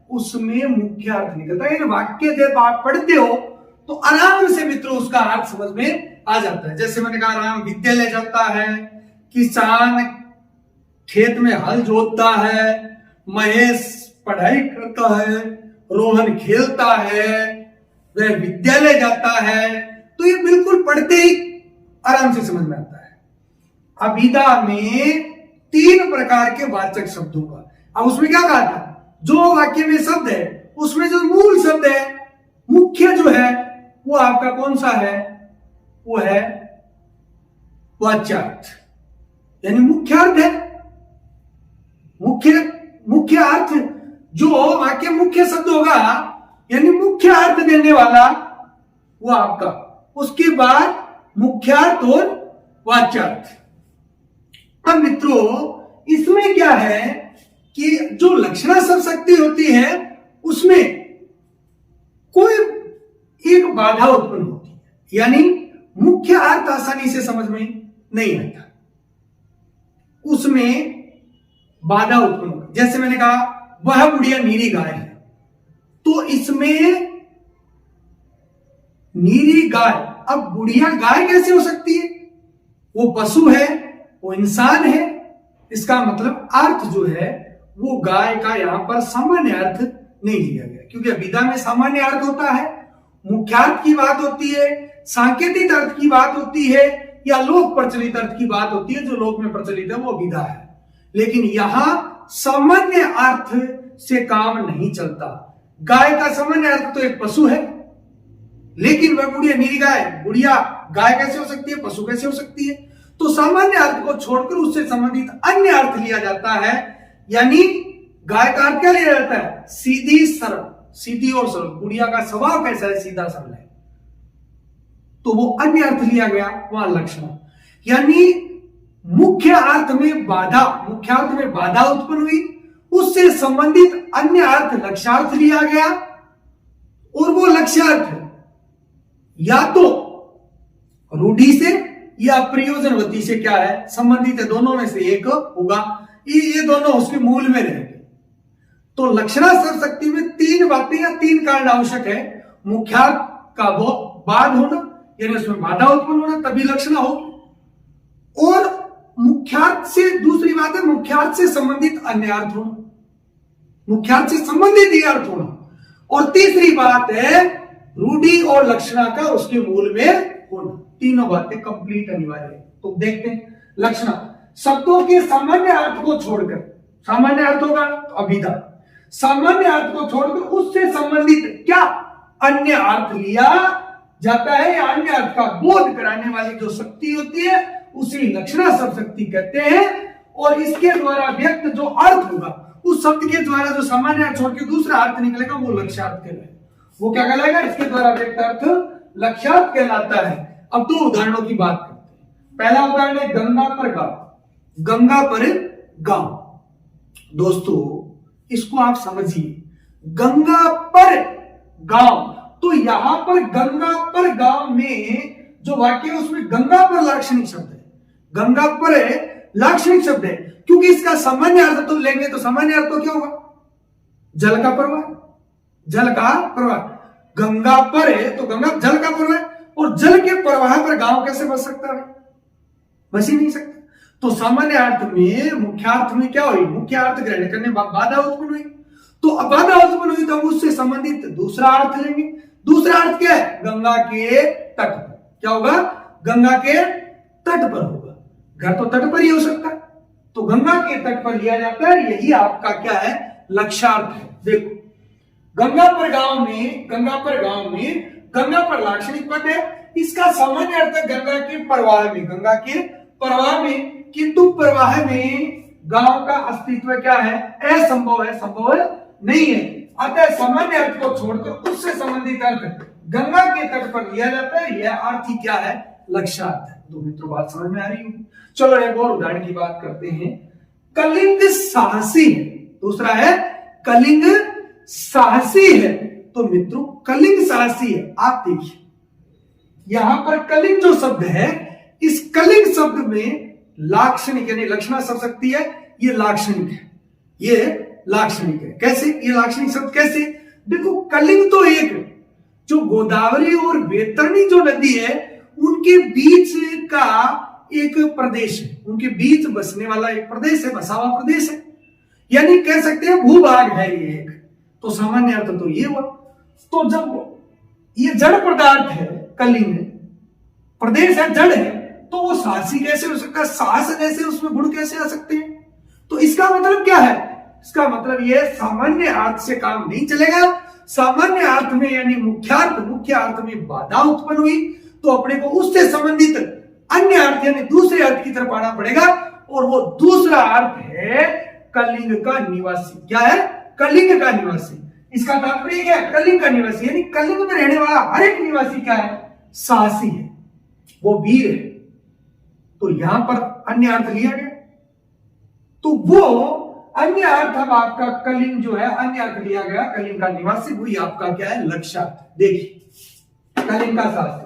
S1: उसमें मुख्य अर्थ निकलता है। वाक्य जब आप पढ़ते हो तो आराम से मित्रों उसका अर्थ समझ में आ जाता है। जैसे मैंने कहा, राम विद्यालय जाता है, किसान खेत में हल जोतता है, महेश पढ़ाई करता है, रोहन खेलता है, वह विद्यालय जाता है। तो ये बिल्कुल पढ़ते ही आराम से समझ में आता है। अभिधा में 3 प्रकार के वाचक शब्दों का। अब उसमें क्या कहा था? जो वाक्य में शब्द है उसमें जो मूल शब्द है, मुख्य जो है, वो आपका कौन सा है? वो है वाच्यार्थ, यानी मुख्य अर्थ है। मुख्य अर्थ जो वाक्य मुख्य शब्द होगा, यानी मुख्य अर्थ देने वाला, वो आपका। उसके बाद मुख्यार्थ और वाच्यार्थ। अब मित्रों इसमें क्या है कि जो लक्षणा शब्द शक्ति होती है उसमें कोई एक बाधा उत्पन्न होती है, यानी मुख्य अर्थ आसानी से समझ में नहीं आता, उसमें बाधा उत्पन्न होती। जैसे मैंने कहा वह बुढ़िया नीरी गाय है, तो इसमें नीरी गाय, अब बुढ़िया गाय कैसे हो सकती है? वो पशु है, वो इंसान है, इसका मतलब अर्थ जो है वो गाय का यहां पर सामान्य अर्थ नहीं लिया गया, क्योंकि विधा में सामान्य अर्थ होता है, मुख्यार्थ की बात होती है, सांकेतिक अर्थ की बात होती है, या लोक प्रचलित अर्थ की बात होती है। जो लोक में प्रचलित है वो विधा है, लेकिन यहां सामान्य अर्थ से काम नहीं चलता। गाय का सामान्य अर्थ तो एक पशु है, लेकिन वह बुढ़िया नीरी गाय, बुढ़िया गाय कैसे हो सकती है, पशु कैसे हो सकती है? तो सामान्य अर्थ को छोड़कर उससे संबंधित अन्य अर्थ लिया जाता है, यानी गाय का अर्थ क्या लिया जाता है? सीधी सरल, सीधी और सरल। बुढ़िया का स्वभाव कैसा है? सीधा सरल है, तो वो अन्य अर्थ लिया गया वहां लक्षण, यानी मुख्य अर्थ में बाधा, मुख्यार्थ में बाधा उत्पन्न हुई, उससे संबंधित अन्य अर्थ लक्ष्यार्थ लिया गया, और वो लक्ष्यार्थ या तो रूढ़ि से या प्रयोजनवती से क्या है? संबंधित है, दोनों में से एक होगा, ये दोनों उसके मूल में रहेंगे। तो लक्षणा शब्द शक्ति में तीन बातें या तीन कारण आवश्यक है। मुख्यार्थ का वो बाद होना, यानी उसमें बाधा उत्पन्न होना, तभी लक्षणा हो, और मुख्यार्थ से दूसरी बात है मुख्यार्थ से संबंधित अन्य अर्थ होना, मुख्यार्थ से संबंधित ही अर्थ होना, और तीसरी बात है रूढ़ि और लक्षणा का उसके मूल में होना। तीनों बातें कंप्लीट अनिवार्य है। तो देखते हैं लक्षणा शब्दों के सामान्य अर्थ को छोड़कर, सामान्य अर्थ होगा अभिधा, सामान्य अर्थ को छोड़कर उससे संबंधित क्या अन्य अर्थ लिया जाता है, या अन्य अर्थ का बोध कराने वाली जो शक्ति होती है उसी लक्षणा शब्द शक्ति कहते हैं। और इसके द्वारा व्यक्त जो अर्थ होगा, उस शब्द के द्वारा जो सामान्य अर्थ छोड़ के दूसरा अर्थ निकलेगा, वो लक्ष्यार्थ कहलाएगा। वो क्या कहलाएगा? इसके द्वारा व्यक्त अर्थ लक्ष्यार्थ कहलाता है। अब दो उदाहरणों की बात करते हैं। पहला उदाहरण है गंगा पर गांव। गंगा पर गांव, दोस्तों इसको आप समझिए, गंगा पर गांव, तो यहां पर गंगा पर गांव में जो वाक्य है उसमें गंगा पर लाक्षणिक शब्द है, गंगा पर लाक्षणिक शब्द है, क्योंकि इसका सामान्य अर्थ तो लेंगे तो सामान्य अर्थ तो क्या होगा? जल का प्रवाह, जल का प्रवाह। गंगा पर है तो गंगा जल का प्रवाह, और जल के प्रवाह पर गांव कैसे बच सकता है? बच ही नहीं सकता। तो सामान्य अर्थ में मुख्यार्थ में क्या हुई? मुख्य अर्थ ग्रहण करने बाधा उत्पन्न हुई, तो अब बाधा उत्पन्न हुई तो हम उससे संबंधित दूसरा अर्थ लेंगे। दूसरा अर्थ क्या है? गंगा के तट पर। क्या होगा? गंगा के तट पर होगा। घर तो तट पर ही हो सकता है, तो गंगा के तट पर लिया जाता है। यही आपका क्या है? लक्ष्यार्थ है। देखो गंगा पर गांव में, गंगा पर गांव में, गंगा पर लाक्षणिक पद है, इसका सामान्य अर्थ है गंगा के प्रवाह में, गंगा के प्रवाह में, किंतु प्रवाह में गांव का अस्तित्व क्या है? असंभव है, संभव नहीं है। अतः सामान्य अर्थ को छोड़कर उससे संबंधित अर्थ गंगा के तट पर लिया जाता है। यह अर्थ ही क्या है? लक्ष्यार्थ है। तो मित्रों बात समझ में आ रही होगी। चलो एक और उदाहरण की बात करते हैं। कलिंग साहसी है, दूसरा है कलिंग साहसी है। तो मित्रों कलिंग साहसी है, आप देखिए यहां पर कलिंग जो शब्द है, इस कलिंग शब्द में लाक्षणिक यानी लक्षणा शब्द शक्ति है, ये लाक्षणिक है, ये लाक्षणिक है। कैसे ये लाक्षणिक शब्द कैसे? देखो कलिंग तो एक जो गोदावरी और बैतरणी जो नदी है उनके बीच का एक प्रदेश है, उनके बीच बसने वाला एक प्रदेश है, बसा हुआ प्रदेश है, यानी कह सकते हैं भूभाग है ये एक। तो सामान्य अर्थ तो ये हुआ। तो जब ये जड़ पदार्थ है, कलिंग प्रदेश है, जड़ है, तो वो साहसी कैसे हो सकता है? साहस जैसे उसमें गुण कैसे आ सकते हैं? तो इसका मतलब क्या है? इसका मतलब ये सामान्य अर्थ से काम नहीं चलेगा। सामान्य अर्थ में यानी मुख्य अर्थ में बाधा उत्पन्न हुई तो अपने को उससे संबंधित अन्य अर्थ यानी दूसरे अर्थ की तरफ आना पड़ेगा, और वो दूसरा अर्थ है कलिंग का निवासी। क्या है? कलिंग का निवासी। इसका तात्पर्य क्या है? कलिंग का निवासी यानी कलिंग में रहने वाला हर एक निवासी क्या है? साहसी है। वो वीर है, तो यहां पर अन्य अर्थ लिया गया, तो वो अन्य अर्थ अब आपका कलिंग जो है अन्य अर्थ लिया गया, कलिंग का निवासी, वही आपका क्या है लक्ष्यार्थ। देखिए कलिंग का शास्त्र,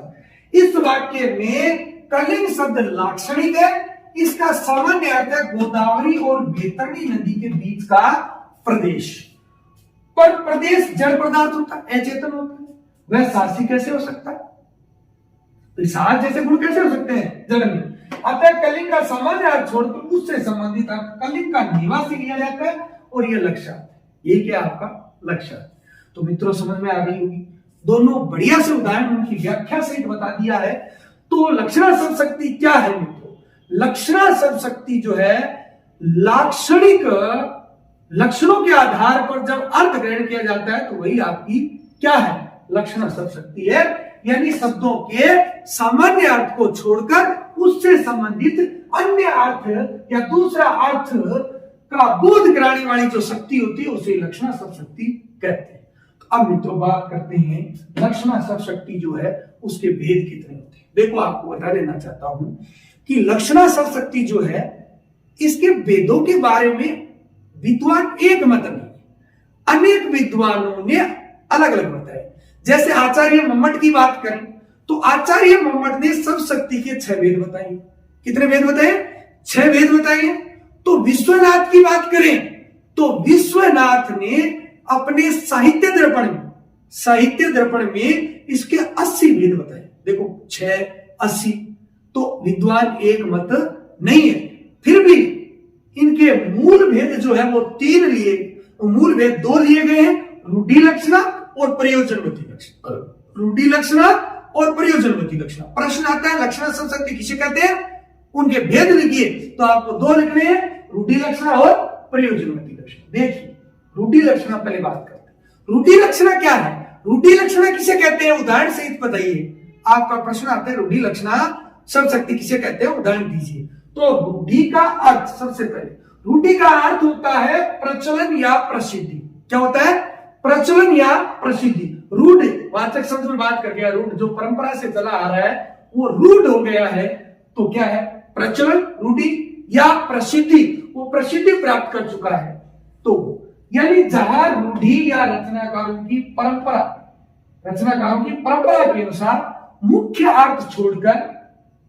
S1: इस वाक्य में कलिंग शब्द लाक्षणिक है, इसका सामान्य अर्थ है गोदावरी और बैतरणी नदी के बीच का प्रदेश। पर प्रदेश जड़ पदार्थ होता है, अचेतन होता है, वह साहसी कैसे हो सकता है? तो साहस जैसे गुण कैसे हो सकते हैं जड़ में? अतः कलिंग का सामान्य अर्थ छोड़कर उससे संबंधित अर्थ कलिंग का निवासी लिया जाता है, और यह लक्ष्यार्थ, ये क्या आपका लक्ष्यार्थ। तो मित्रों समझ में आ गई होगी, दोनों बढ़िया से उदाहरण उनकी व्याख्या सहित बता दिया है। तो लक्षणा शब्द शक्ति क्या है मित्रों? लक्षणा शब्द शक्ति जो है लाक्षणिक लक्षणों के आधार पर जब अर्थ ग्रहण किया जाता है तो वही आपकी क्या है लक्षणा शब्द शक्ति है, यानी शब्दों के सामान्य अर्थ को छोड़कर उससे संबंधित अन्य अर्थ या दूसरा अर्थ का बोध कराने वाली जो शक्ति होती है उसे लक्षणा शब्द शक्ति कहते हैं। तो अब मित्रों बात करते हैं लक्षणा शब्द शक्ति जो है उसके भेद कितने होते हैं। देखो आपको बता देना चाहता हूं कि लक्षणा शब्द शक्ति जो है इसके भेदों के बारे में विद्वान एक मत नहीं, अनेक विद्वानों ने अलग अलग बताए। जैसे आचार्य मम्मट की बात करें तो आचार्य मम्मट ने शब्द शक्ति के 6 भेद बताए। कितने भेद बताए? 6 भेद बताए। तो विश्वनाथ की बात करें तो विश्वनाथ ने अपने साहित्य दर्पण में इसके 80 भेद बताए। देखो 6 80, तो विद्वान एक मत नहीं है। फिर भी इनके मूल भेद जो है वो 3 लिए, मूल भेद 2 लिए गए हैं, रूढ़ि लक्षणा और प्रयोजनवती लक्षणा। रूढ़ि लक्षणा और प्रयोजनवती लक्षणा। प्रश्न आता है लक्षणा शब्द शक्ति किसे कहते हैं, उनके भेद लिखिए, तो आपको 2 लिखने हैं, रूढ़ि लक्षणा और प्रयोजनवती लक्षणा। देखिए रूढ़ि लक्षणा पहले बात करते हैं। रूढ़ि लक्षणा क्या है? रूढ़ि लक्षणा किसे कहते हैं, उदाहरण सहित बताइए। आपका प्रश्न आता है रूढ़ि लक्षणा शब्द शक्ति किसे कहते हैं, उदाहरण दीजिए। तो रूढ़ि का अर्थ, सबसे पहले रूढ़ि का अर्थ होता है प्रचलन या प्रसिद्धि। क्या होता है? प्रचलन या प्रसिद्धि। रूढ़ वाचक शब्द में बात कर गया, रूढ़ जो परंपरा से चला आ रहा है वो रूढ़ हो गया है, तो क्या है प्रचलन, रूढ़ि या प्रसिद्धि, वो प्रसिद्धि प्राप्त कर चुका है। तो यानी जहां रूढ़ि या रचनाकारों की परंपरा के अनुसार मुख्य अर्थ छोड़कर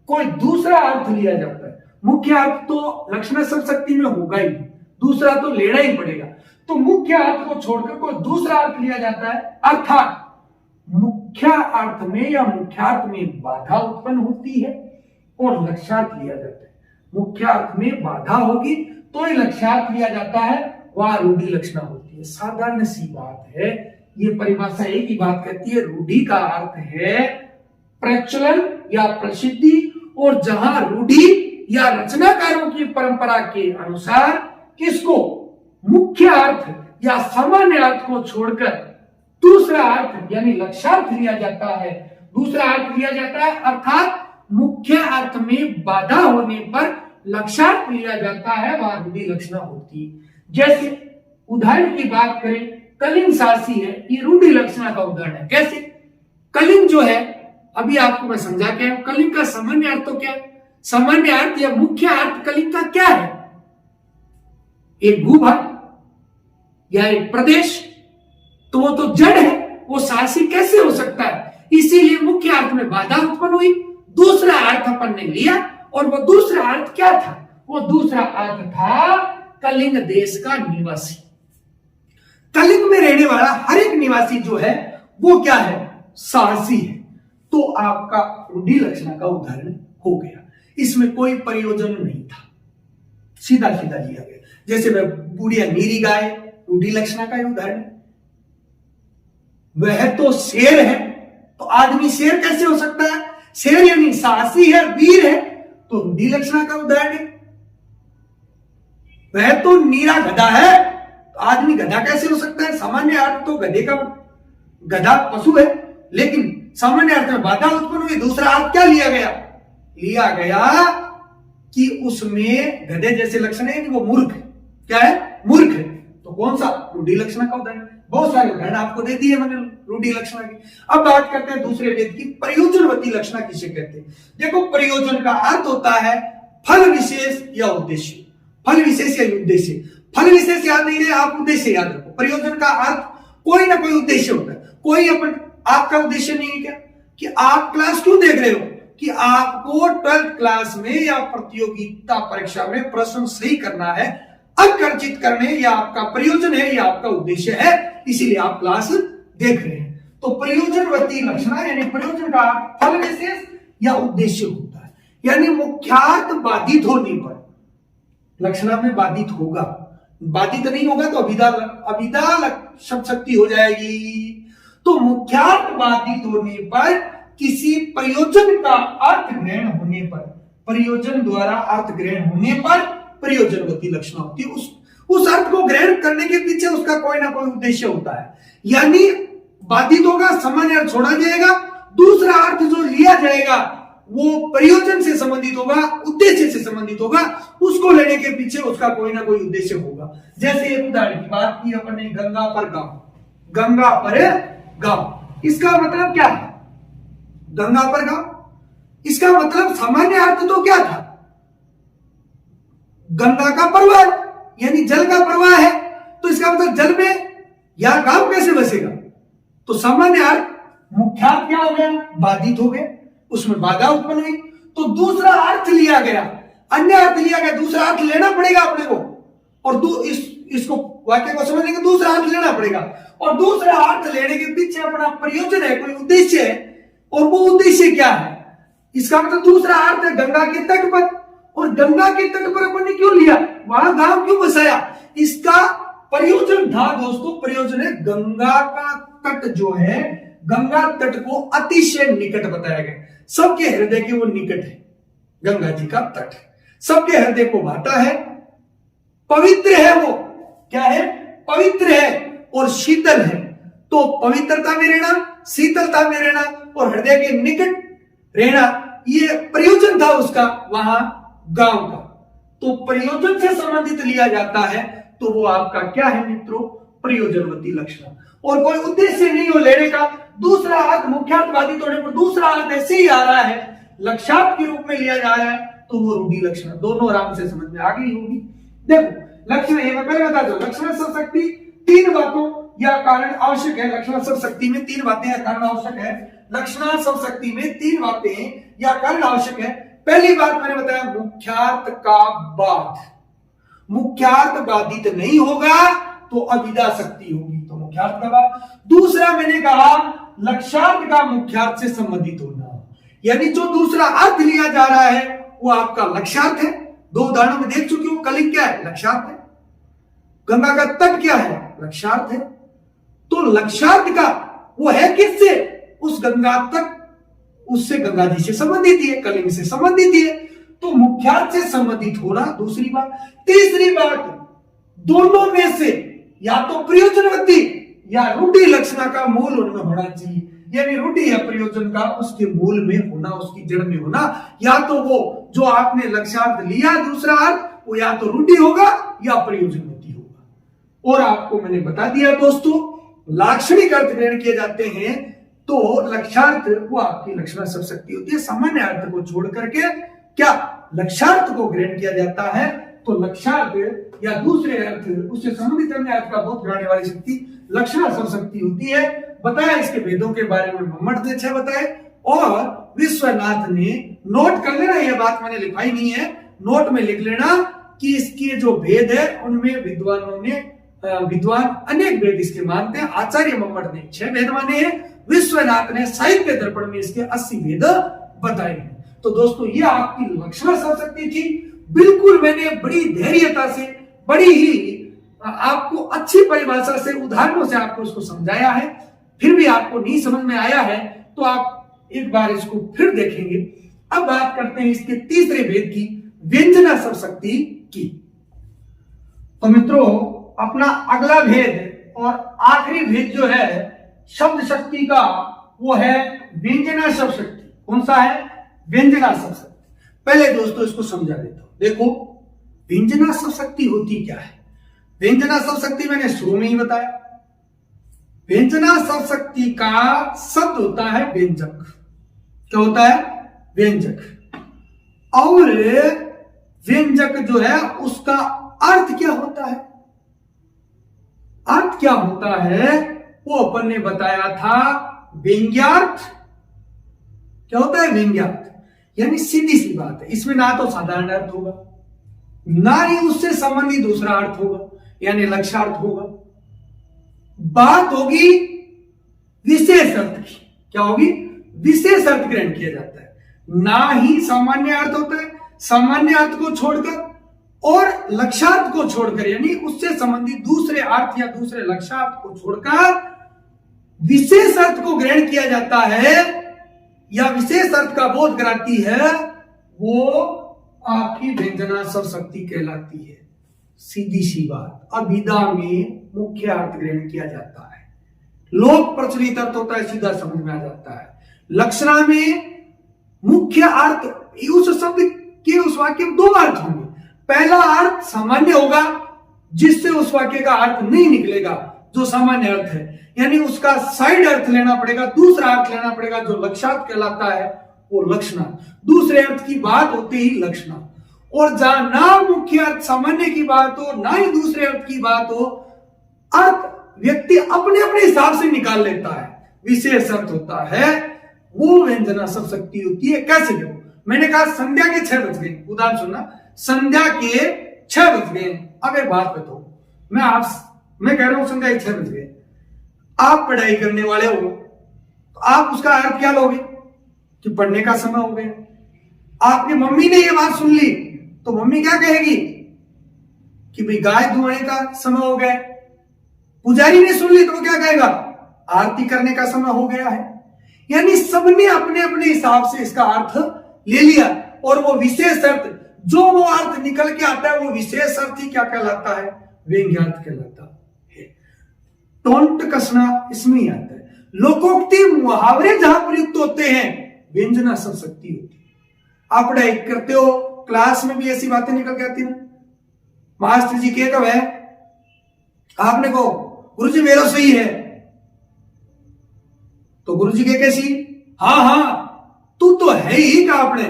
S1: कोई दूसरा अर्थ लिया जाता है। मुख्य अर्थ तो लक्षणा शब्द शक्ति में होगा ही, दूसरा तो लेना ही पड़ेगा। तो मुख्य अर्थ को छोड़कर कोई दूसरा अर्थ लिया जाता है, अर्थात मुख्य अर्थ में या मुख्यार्थ में बाधा उत्पन्न होती है और लक्ष्यार्थ लिया जाता है। मुख्य अर्थ में बाधा होगी तो ही लक्ष्यार्थ लिया जाता है, वह रूढ़ि लक्षणा होती है। साधारण सी बात है, ये परिभाषा एक ही बात कहती है, रूढ़ि का अर्थ है प्रचलन या प्रसिद्धि, और जहां रूढ़ि या रचनाकारों की परंपरा के अनुसार किसको मुख्य अर्थ या सामान्य अर्थ को छोड़कर दूसरा अर्थ यानी लक्ष्यार्थ लिया जाता है, दूसरा अर्थ लिया जाता है, अर्थात मुख्य अर्थ में बाधा होने पर लक्ष्यार्थ लिया जाता है, वह रूढ़ि लक्षणा होती है। जैसे उदाहरण की बात करें, कलिंग सारसी है, ये रूढ़ि लक्षणा का उदाहरण है। कैसे? कलिंग जो है अभी आपको मैं समझा के, कलिंग का सामान्य अर्थ तो क्या है? सामान्य अर्थ या मुख्य अर्थ कलिंग का क्या है? एक भूभाग या एक प्रदेश, तो वो तो जड़ है, वो साहसी कैसे हो सकता है? इसीलिए मुख्य अर्थ में बाधा उत्पन्न हुई, दूसरा अर्थ अपन ने लिया, और वो दूसरा अर्थ क्या था? वो दूसरा अर्थ था कलिंग देश का निवासी। कलिंग में रहने वाला हर एक निवासी जो है वो क्या है? साहसी है। तो आपका रूढ़ि लक्षणा का उदाहरण हो गया, इसमें कोई प्रयोजन नहीं था, सीधा सीधा लिया गया। जैसे वह बुढ़िया नीरी गाय, रूढ़ि लक्षणा का उदाहरण। वह तो शेर है, तो आदमी शेर कैसे हो सकता है? शेर यानी साहसी है, वीर है, तो रूढ़ि लक्षणा का उदाहरण है। वह तो नीरा गधा है, तो आदमी गधा कैसे हो सकता है? सामान्य अर्थ तो गधे का, गधा पशु है, लेकिन सामान्य अर्थ में बाधा उत्पन्न हुई, दूसरा अर्थ क्या लिया गया? लिया गया कि उसमें गधे जैसे लक्षण है, वो मूर्ख है। क्या है? मूर्ख है। तो कौन सा? रूढ़ि लक्षणा का उदाहरण। बहुत सारे उदाहरण आपको दे दिए मैंने रूढ़ि लक्षणा की। अब बात करते हैं दूसरे भेद की, प्रयोजनवती लक्षणा किसे कहते हैं। देखो, प्रयोजन का अर्थ होता है फल विशेष या उद्देश्य। फल विशेष या उद्देश्य। फल विशेष याद नहीं रहे, आप उद्देश्य याद रखो। प्रयोजन का अर्थ कोई ना कोई उद्देश्य होता है। कोई अपन आपका उद्देश्य नहीं है क्या कि आप क्लास क्यों देख रहे हो, कि आपको 12th क्लास में या प्रतियोगिता परीक्षा में प्रश्न सही करना है, अंक अर्जित करने, या आपका प्रयोजन है, या आपका उद्देश्य है, इसीलिए आप क्लास देख रहे हैं। तो प्रयोजनवती लक्षणा यानी प्रयोजन का फल विशेष या उद्देश्य होता है, यानी मुख्यार्थ बाधित होने पर लक्षणा में बाधित होगा। बाधित नहीं होगा तो अभिधा शब्द शक्ति हो जाएगी। तो मुख्यार्थ बाधित होने पर, किसी प्रयोजन का अर्थ ग्रहण होने पर, प्रयोजन द्वारा अर्थ ग्रहण होने पर प्रयोजनवती लक्षणा होती है। उस अर्थ को ग्रहण करने के पीछे उसका कोई ना कोई उद्देश्य होता है, यानी बाधित होगा, सामान्य अर्थ छोड़ा जाएगा, दूसरा अर्थ जो लिया जाएगा वो प्रयोजन से संबंधित होगा, उद्देश्य से संबंधित होगा, उसको लेने के पीछे उसका कोई ना कोई उद्देश्य होगा। जैसे एक उदाहरण की बात की अपन ने, गंगा पर गांव। गंगा पर गांव, इसका मतलब क्या है? गंगा पर गांव, इसका मतलब सामान्य अर्थ तो क्या था? गंगा का प्रवाह, यानी जल का प्रवाह है, तो इसका मतलब जल में या गांव कैसे बसेगा? तो सामान्य अर्थ मुख्यार्थ क्या हो गया? बाधित हो गया, उसमें बाधा उत्पन्न हुई, तो दूसरा अर्थ लिया गया, अन्य अर्थ लिया गया, दूसरा अर्थ लेना पड़ेगा अपने को, और इसको वाक्य को समझने के दूसरा अर्थ लेना पड़ेगा, और दूसरा अर्थ लेने के पीछे अपना प्रयोजन है, कोई उद्देश्य है, और वो उद्देश्य क्या है? इसका मतलब दूसरा अर्थ है गंगा के तट पर, और गंगा के तट पर अपन ने क्यों लिया, वहां गांव क्यों बसाया? इसका प्रयोजन था दोस्तों, प्रयोजन है गंगा का तट जो है, गंगा तट को अतिशय निकट बताया गया। सबके हृदय के वो निकट है, गंगा जी का तट सबके हृदय को भाता है, पवित्र है, वो क्या है? पवित्र है और शीतल है। तो पवित्रता में रहना, शीतलता में रहना और हृदय के निकट रहना, ये प्रयोजन था उसका वहां गांव का। तो प्रयोजन से संबंधित लिया जाता है तो वो आपका क्या है मित्रों? प्रयोजनवती लक्षण। और कोई उद्देश्य नहीं हो लेने का, दूसरा अर्थ मुख्यार्थ बाधित होने पर दूसरा अर्थ ऐसे ही आ रहा है, लक्ष्यार्थ के रूप में लिया जा रहा है, तो वो रूढ़ि लक्षण। दोनों आराम से समझ में आ गई होगी। देखो लक्षण ये मैं पहले बता दूं, लक्षण सब शक्ति तीन बातों या कारण आवश्यक है। लक्षण सब शक्ति में तीन बातें या कारण आवश्यक है। लक्षण सब शक्ति में तीन बातें या कारण आवश्यक है। पहली बात मैंने बताया, मुख्यार्थ का बाध। मुख्यार्थ बाधित नहीं होगा तो अभिधा शक्ति होगी, तो मुख्यार्थ का बाध। दूसरा मैंने कहा लक्ष्यार्थ का मुख्यार्थ से संबंधित होना, यानी जो दूसरा अर्थ लिया जा रहा है वो आपका लक्ष्यार्थ है। दो उदाहरणों में देख चुके हो, कलिंग क्या है? लक्ष्यार्थ है। गंगा का तट क्या है? लक्ष्यार्थ है। तो लक्ष्यार्थ का वो है किससे? उस गंगा तक, उससे गंगा जी से संबंधित है, कलिंग से संबंधित है, तो मुख्यार्थ से संबंधित होना दूसरी बात। तीसरी बात, दोनों में से या तो प्रयोजनवती या रूढ़ि लक्षणा का मूल उनमें होना चाहिए, यानी रूढ़ि या प्रयोजन का उसके मूल में होना, उसकी जड़ में होना। या तो वो जो आपने लक्ष्यार्थ लिया दूसरा अर्थ, वो या तो रूढ़ि होगा या प्रयोजनवती होगा। और आपको मैंने बता दिया दोस्तों, लाक्षणिक अर्थ ग्रहण किए जाते हैं तो लक्ष्यार्थ वो आपकी लक्षण सब शक्ति होती है। सामान्य अर्थ को छोड़ करके क्या लक्ष्यार्थ को ग्रहण किया जाता है, तो लक्ष्यार्थ या दूसरे अर्थ उससे संबंधित अन्य अर्थ का बोध कराने वाली शक्ति लक्षण सब शक्ति होती है। बताया इसके भेदों के बारे में मम्मट ने अच्छा बताए, और विश्वनाथ ने नोट कर लेना, यह बात मैंने लिखाई नहीं है, नोट में लिख लेना कि इसके जो भेद है उनमें विद्वान अनेक भेद इसके मानते हैं। आचार्य मम्मट ने 6 भेद माने हैं, विश्वनाथ ने साहित्य दर्पण में इसके 80 भेद बताए हैं। तो दोस्तों ये आपकी लक्षण सब शक्ति थी। बिल्कुल मैंने बड़ी धैर्यता से, बड़ी ही आपको अच्छी परिभाषा से, उदाहरणों से आपको इसको समझाया है। फिर भी आपको नहीं समझ में आया है तो आप एक बार इसको फिर देखेंगे। अब बात करते हैं इसके तीसरे भेद की, व्यंजना सब शक्ति की। तो मित्रों अपना अगला भेद और आखिरी भेद जो है शब्द शक्ति का, वो है व्यंजना सब शक्ति। कौन सा है? व्यंजना सब शक्ति। पहले दोस्तों इसको समझा देता हूं। देखो व्यंजना सब शक्ति होती क्या है? व्यंजना शब्द शक्ति मैंने शुरू में ही बताया, व्यंजना शब्द शक्ति का शब्द होता है व्यंजक। क्या होता है? व्यंजक। और व्यंजक जो है उसका अर्थ क्या होता है? अर्थ क्या होता है वो अपन ने बताया था, व्यंग्यार्थ। क्या होता है? व्यंग्यार्थ। यानी सीधी सी बात है, इसमें ना तो साधारण अर्थ होगा, ना ही उससे संबंधित दूसरा अर्थ होगा, यानी लक्ष्यार्थ होगा। बात होगी विशेष अर्थ की। क्या होगी? विशेष अर्थ ग्रहण किया जाता है, ना ही सामान्य अर्थ होता है। सामान्य अर्थ को छोड़कर और लक्ष्यार्थ को छोड़कर, यानी उससे संबंधित दूसरे अर्थ या दूसरे लक्ष्यार्थ को छोड़कर विशेष अर्थ को ग्रहण किया जाता है या विशेष अर्थ का बोध कराती है, वो आपकी व्यंजना शब्द शक्ति कहलाती है। सीधी सी बात। अभिधा में मुख्य अर्थ ग्रहण किया जाता है, लोक प्रचलित अर्थ होता है, सीधा समझ में आ जाता है। लक्षणा में मुख्य अर्थ, उस शब्द के उस वाक्य में दो अर्थ होंगे। पहला अर्थ सामान्य होगा, जिससे उस वाक्य का अर्थ नहीं निकलेगा, जो सामान्य अर्थ है, यानी उसका साइड अर्थ लेना पड़ेगा, दूसरा अर्थ लेना पड़ेगा, जो लक्ष्यार्थ कहलाता है वो लक्षणा। दूसरे अर्थ की बात होते ही लक्षणा। और जहां ना मुख्य अर्थ सामान्य की बात हो, ना ही दूसरे अर्थ की बात हो, अर्थ व्यक्ति अपने अपने हिसाब से निकाल लेता है, विशेष अर्थ होता है, वो व्यंजना शब्द शक्ति होती है। कैसे देखो, मैंने कहा संध्या के 6 बज गए, उदाहरण सुनना, संध्या के 6 बज गए। अब एक बात बताओ, मैं कह रहा हूं संध्या के 6 बज गए, आप पढ़ाई करने वाले हो, तो आप उसका अर्थ क्या लोगे कि पढ़ने का समय हो गया। आपकी मम्मी ने ये बात सुन ली तो मम्मी क्या कहेगी कि भाई गाय दुहाने का समय हो गया। पुजारी ने सुन ली तो वो क्या कहेगा? आरती करने का समय हो गया है। यानी सबने अपने अपने हिसाब से इसका अर्थ ले लिया, और वो विशेष अर्थ, जो वो अर्थ निकल के आता है, वो विशेष अर्थ ही क्या कहलाता है? व्यंग्यार्थ कहलाता है। टोंट कसना इसमें ही आता है। लोकोक्ति मुहावरे जहां प्रयुक्त होते हैं, व्यंजना शब्द शक्ति होती है। आप पढ़ाई करते हो, क्लास में भी ऐसी बातें निकल के आती ना, मास्टर जी के कब है, आपने को गुरु जी मेरा सही है, तो गुरु जी के कैसी? हाँ तू तो है ही, कहा आपने,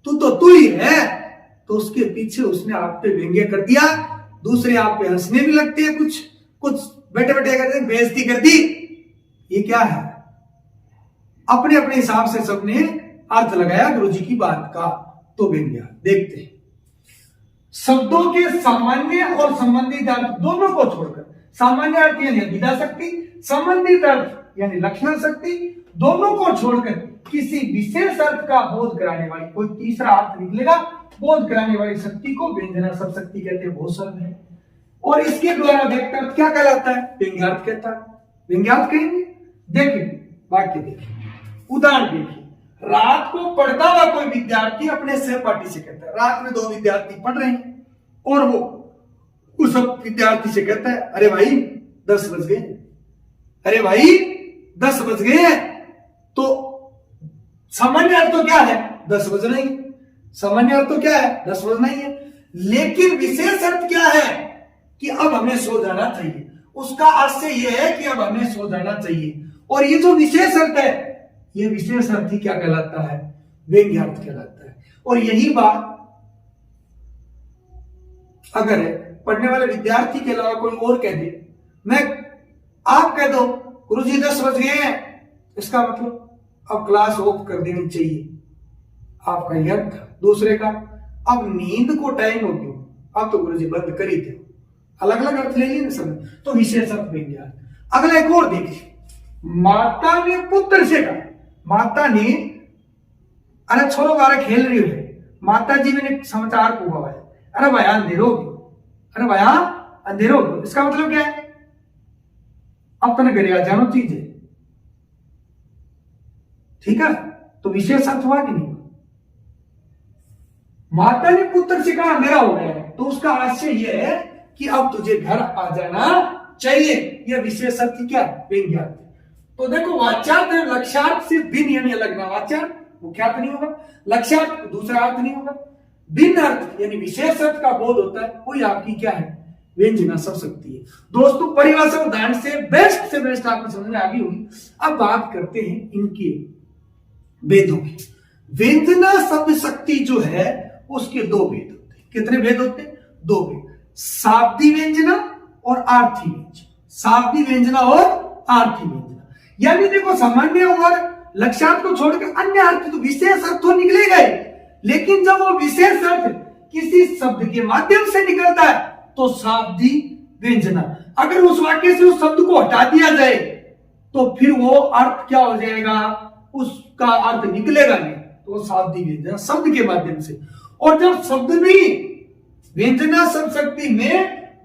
S1: तू ही है। तो उसके पीछे उसने आप पे व्यंग्य कर दिया, दूसरे आप पे हंसने भी लगते हैं, कुछ बैठे बैठे करते हैं, बेइज्जती कर दी। ये क्या है? अपने अपने हिसाब से सबने अर्थ लगाया गुरु जी की बात का, तो व्यंग्य। देखते हैं शब्दों के सामान्य और संबंधित अर्थ दोनों को छोड़कर, सामान्य अर्थ यानी विधा शक्ति, संबंधित अर्थ यानी लक्षण शक्ति, दोनों को छोड़कर किसी विशेष अर्थ का बोध कराने वाली कोई तीसरा अर्थ निकलेगा, बोध कराने वाली शक्ति को व्यंजना शब्द शक्ति कहते हैं। बहुत सरल है, और इसके द्वारा व्यक्त अर्थ क्या कहलाता है? व्यंग्यार्थ कहता है। व्यंग्यार्थ कहेंगे। देखिए वाक्य देखिए, उदाहरण देखिए। रात को पढ़ता हुआ कोई विद्यार्थी अपने सहपाठी से कहता है, रात में 2 विद्यार्थी पढ़ रहे हैं, और वो उस विद्यार्थी से कहता है, अरे भाई 10 बज गए, अरे भाई 10 बज गए हैं। तो सामान्य अर्थ तो क्या है? 10 बजना ही। सामान्य अर्थ तो क्या है? 10 बजना ही है। लेकिन विशेष अर्थ क्या है? कि अब हमें सो जाना चाहिए। उसका अर्थ से यह है कि अब हमें सो जाना चाहिए। और ये जो विशेष अर्थ है, ये विशेष अर्थ ही क्या कहलाता है? व्यंग्यार्थ कहलाता है। और यही बात अगर पढ़ने वाले विद्यार्थी के अलावा कोई और कह दे, आप कह दो गुरुजी 10 बज गए हैं, इसका मतलब अब क्लास ऑफ कर देनी चाहिए, आपका यह अर्थ था। दूसरे का, अब नींद को टाइम हो गया, अब तो गुरुजी बंद कर ही थे। अलग अलग अर्थ ले लिए सब, तो विशेष अर्थ व्यंग्यार्थ। अगला एक और देखिए, माता ने पुत्र से कहा, माता ने, अरे छोरो बारे खेल रही है, माता जी मैंने समाचार को हुआ है, अरे भैया अंधेरो हो, अरे भैया अंधेरो हो। इसका मतलब क्या है? अपने घर आ जानो चीज है, ठीक है। तो विशेष अर्थ हुआ कि नहीं? माता ने पुत्र से कहा अंधेरा हो गया है, तो उसका आशय यह है कि अब तुझे घर आ जाना चाहिए। यह विशेष अर्थ क्या? व्यंग्यार्थ। तो देखो, वाच्यार्थ लक्ष्यार्थ से भिन्न यानी अलग ना, वाच्यार्थ मुख्यार्थ नहीं होगा, लक्ष्यार्थ दूसरा अर्थ नहीं होगा। भिन्न अर्थ यानी विशेष अर्थ का बोध होता है, कोई आपकी क्या है? व्यंजना सब शक्ति है। दोस्तों परिभाषा उदाहरण से बेस्ट आपको समझ में आ गई होगी। अब बात करते हैं इनके भेदों की। व्यंजना शब्द शक्ति जो है उसके दो भेद होते हैं। कितने भेद होते हैं? दो भेद, शाब्दी व्यंजना और आर्थी व्यंजना। शाब्दी व्यंजना और आर्थी व्यंजना, यानी देखो सामान्य और लक्ष्यार्थ को छोड़कर अन्य अर्थ तो विशेष अर्थ तो निकले गए, लेकिन जब वो विशेष अर्थ किसी शब्द के माध्यम से निकलता है तो शाब्दी व्यंजना। अगर उस वाक्य से उस शब्द को हटा दिया जाए तो फिर वो अर्थ क्या हो जाएगा, उसका अर्थ निकलेगा नहीं, तो शाब्दी व्यंजना शब्द के माध्यम से। और जब शब्द में व्यंजना शब्द शक्ति में